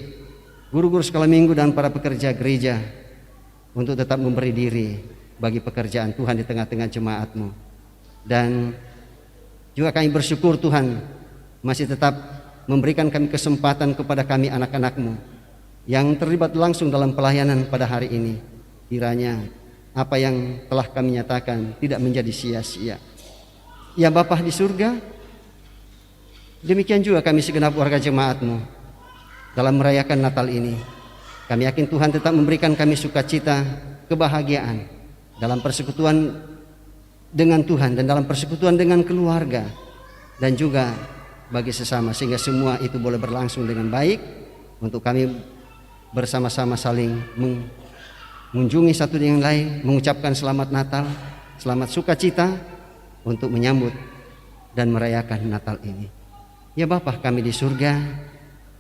guru-guru sekolah minggu dan para pekerja gereja untuk tetap memberi diri bagi pekerjaan Tuhan di tengah-tengah jemaat-Mu. Dan juga kami bersyukur Tuhan masih tetap memberikan kami kesempatan kepada kami anak-anak-Mu yang terlibat langsung dalam pelayanan pada hari ini. Kiranya apa yang telah kami nyatakan tidak menjadi sia-sia. Ya Bapa di surga, demikian juga kami segenap warga jemaat-Mu dalam merayakan Natal ini. Kami yakin Tuhan tetap memberikan kami sukacita, kebahagiaan dalam persekutuan dengan Tuhan dan dalam persekutuan dengan keluarga dan juga bagi sesama, sehingga semua itu boleh berlangsung dengan baik untuk kami bersama-sama saling mengunjungi satu dengan lain, mengucapkan selamat Natal, selamat sukacita untuk menyambut dan merayakan Natal ini. Ya Bapa kami di surga,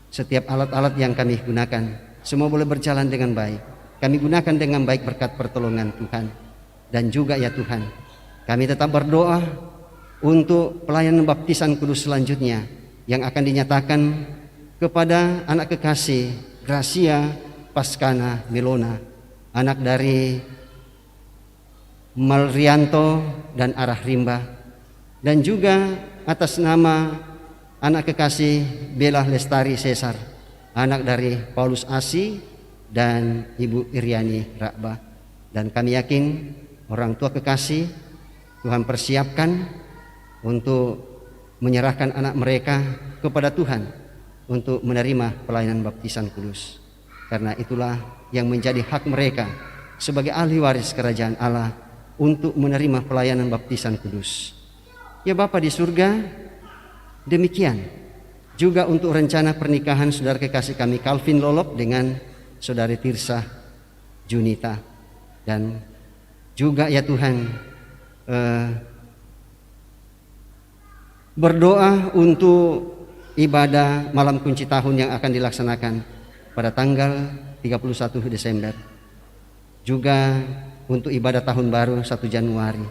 setiap alat-alat yang kami gunakan semua boleh berjalan dengan baik. Kami gunakan dengan baik berkat pertolongan Tuhan. Dan juga ya Tuhan, kami tetap berdoa untuk pelayanan baptisan kudus selanjutnya yang akan dinyatakan kepada anak kekasih Gracia Paskana Milona, anak dari Malrianto dan Arah Rimba, dan juga atas nama anak kekasih Bella Lestari Cesar, anak dari Paulus Asi dan Ibu Iriani Rakba. Dan kami yakin orang tua kekasih Tuhan persiapkan untuk menyerahkan anak mereka kepada Tuhan untuk menerima pelayanan baptisan kudus. Karena itulah yang menjadi hak mereka sebagai ahli waris kerajaan Allah untuk menerima pelayanan baptisan kudus. Ya Bapa di surga, demikian juga untuk rencana pernikahan saudara kekasih kami Calvin Lolop dengan saudari Tirsa Junita. Dan juga ya Tuhan, berdoa untuk ibadah malam kunci tahun yang akan dilaksanakan pada tanggal 31 Desember. Juga untuk ibadah tahun baru 1 Januari.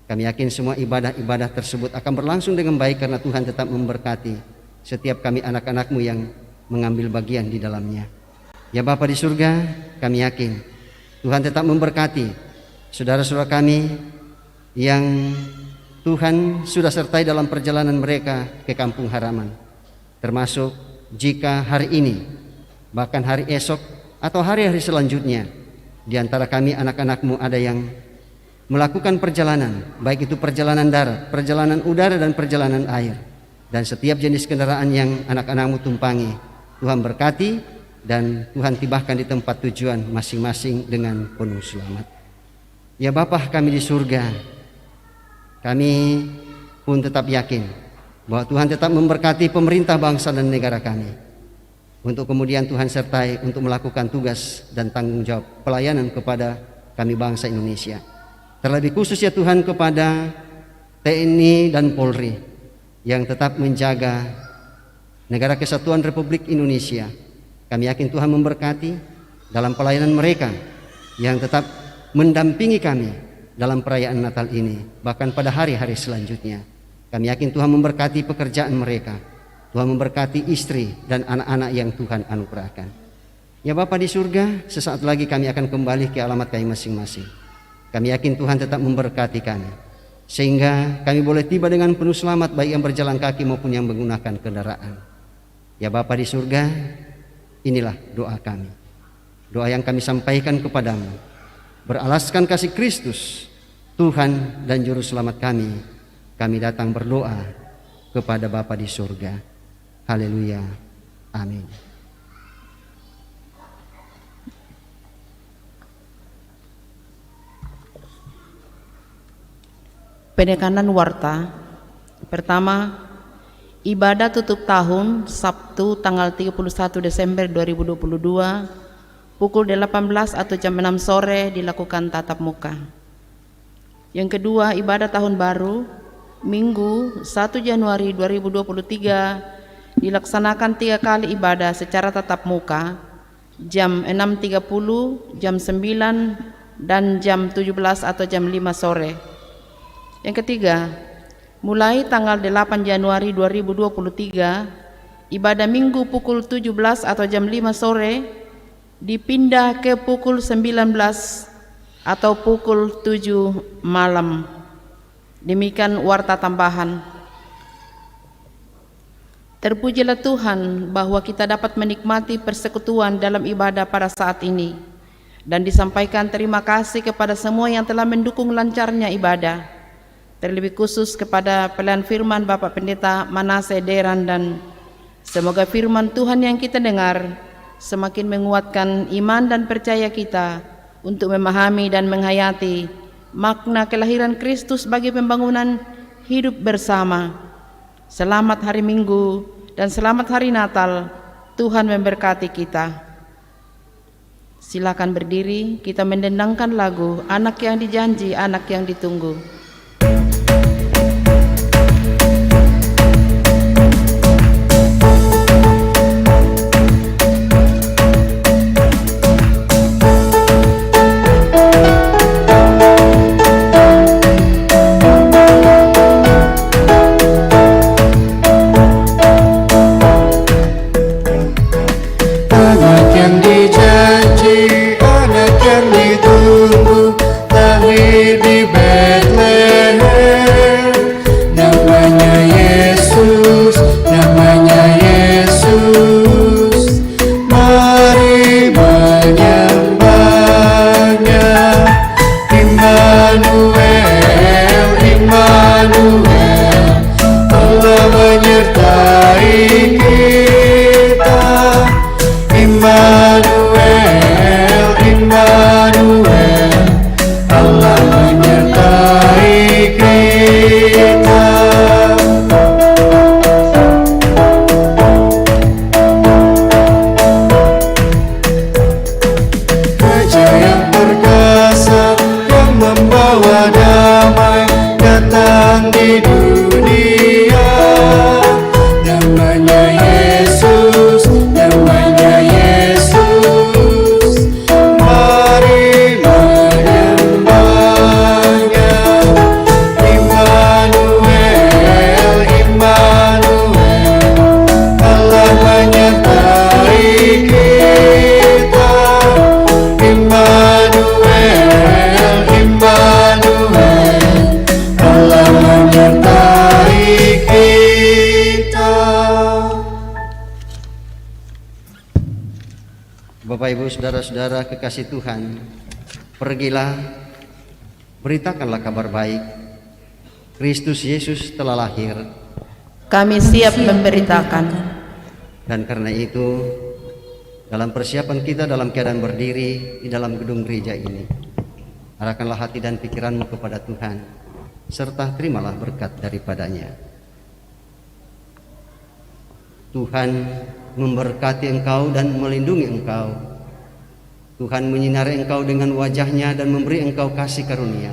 Kami yakin semua ibadah-ibadah tersebut akan berlangsung dengan baik karena Tuhan tetap memberkati setiap kami anak-anak-Mu yang mengambil bagian di dalamnya. Ya Bapa di surga, kami yakin Tuhan tetap memberkati saudara-saudara kami yang Tuhan sudah sertai dalam perjalanan mereka ke kampung halaman. Termasuk jika hari ini, bahkan hari esok atau hari-hari selanjutnya, di antara kami anak-anak-Mu ada yang melakukan perjalanan, baik itu perjalanan darat, perjalanan udara dan perjalanan air. Dan setiap jenis kendaraan yang anak-anak-Mu tumpangi, Tuhan berkati dan Tuhan tibahkan di tempat tujuan masing-masing dengan penuh selamat. Ya Bapa kami di surga, kami pun tetap yakin bahwa Tuhan tetap memberkati pemerintah bangsa dan negara kami. Untuk kemudian Tuhan sertai untuk melakukan tugas dan tanggung jawab pelayanan kepada kami bangsa Indonesia. Terlebih khusus ya Tuhan kepada TNI dan Polri yang tetap menjaga negara kesatuan Republik Indonesia. Kami yakin Tuhan memberkati dalam pelayanan mereka yang tetap mendampingi kami dalam perayaan Natal ini, bahkan pada hari-hari selanjutnya. Kami yakin Tuhan memberkati pekerjaan mereka, Tuhan memberkati istri dan anak-anak yang Tuhan anugerahkan. Ya Bapa di surga, sesaat lagi kami akan kembali ke alamat kami masing-masing. Kami yakin Tuhan tetap memberkati kami, sehingga kami boleh tiba dengan penuh selamat baik yang berjalan kaki maupun yang menggunakan kendaraan. Ya Bapa di surga, inilah doa kami, doa yang kami sampaikan kepadamu beralaskan kasih Kristus Tuhan dan Juru Selamat kami. Kami datang berdoa kepada Bapa di surga. Haleluya. Amin. Penekanan warta. Pertama, Ibadah tutup tahun Sabtu tanggal 31 Desember 2022 pukul 18 atau jam 6 sore dilakukan tatap muka. Yang kedua, ibadah tahun baru Minggu 1 Januari 2023 dilaksanakan 3 kali ibadah secara tatap muka jam 6.30, jam 9 dan jam 17 atau jam 5 sore. Yang ketiga, mulai tanggal 8 Januari 2023, ibadah Minggu pukul 17 atau jam 5 sore dipindah ke pukul 19 atau pukul 7 malam. Demikian warta tambahan. Terpujilah Tuhan bahwa kita dapat menikmati persekutuan dalam ibadah pada saat ini, dan disampaikan terima kasih kepada semua yang telah mendukung lancarnya ibadah, terlebih khusus kepada pelayan firman Bapak Pendeta Manase Deran, dan semoga firman Tuhan yang kita dengar semakin menguatkan iman dan percaya kita untuk memahami dan menghayati makna kelahiran Kristus bagi pembangunan hidup bersama. Selamat hari Minggu dan selamat hari Natal. Tuhan memberkati kita. Silakan berdiri, kita mendendangkan lagu Anak yang Dijanji, Anak yang Ditunggu. Bapak Ibu saudara-saudara kekasih Tuhan, pergilah, beritakanlah kabar baik. Kristus Yesus telah lahir. Kami siap memberitakan. Dan karena itu, dalam persiapan kita dalam keadaan berdiri di dalam gedung gereja ini, arahkanlah hati dan pikiranmu kepada Tuhan, serta terimalah berkat daripadanya. Tuhan memberkati engkau dan melindungi engkau. Tuhan menyinari engkau dengan wajahnya dan memberi engkau kasih karunia.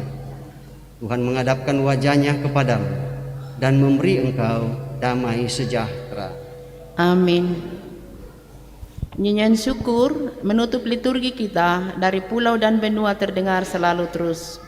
Tuhan menghadapkan wajahnya kepadamu dan memberi engkau damai sejahtera. Amin. Nyanyian syukur menutup liturgi kita dari pulau dan benua terdengar selalu terus.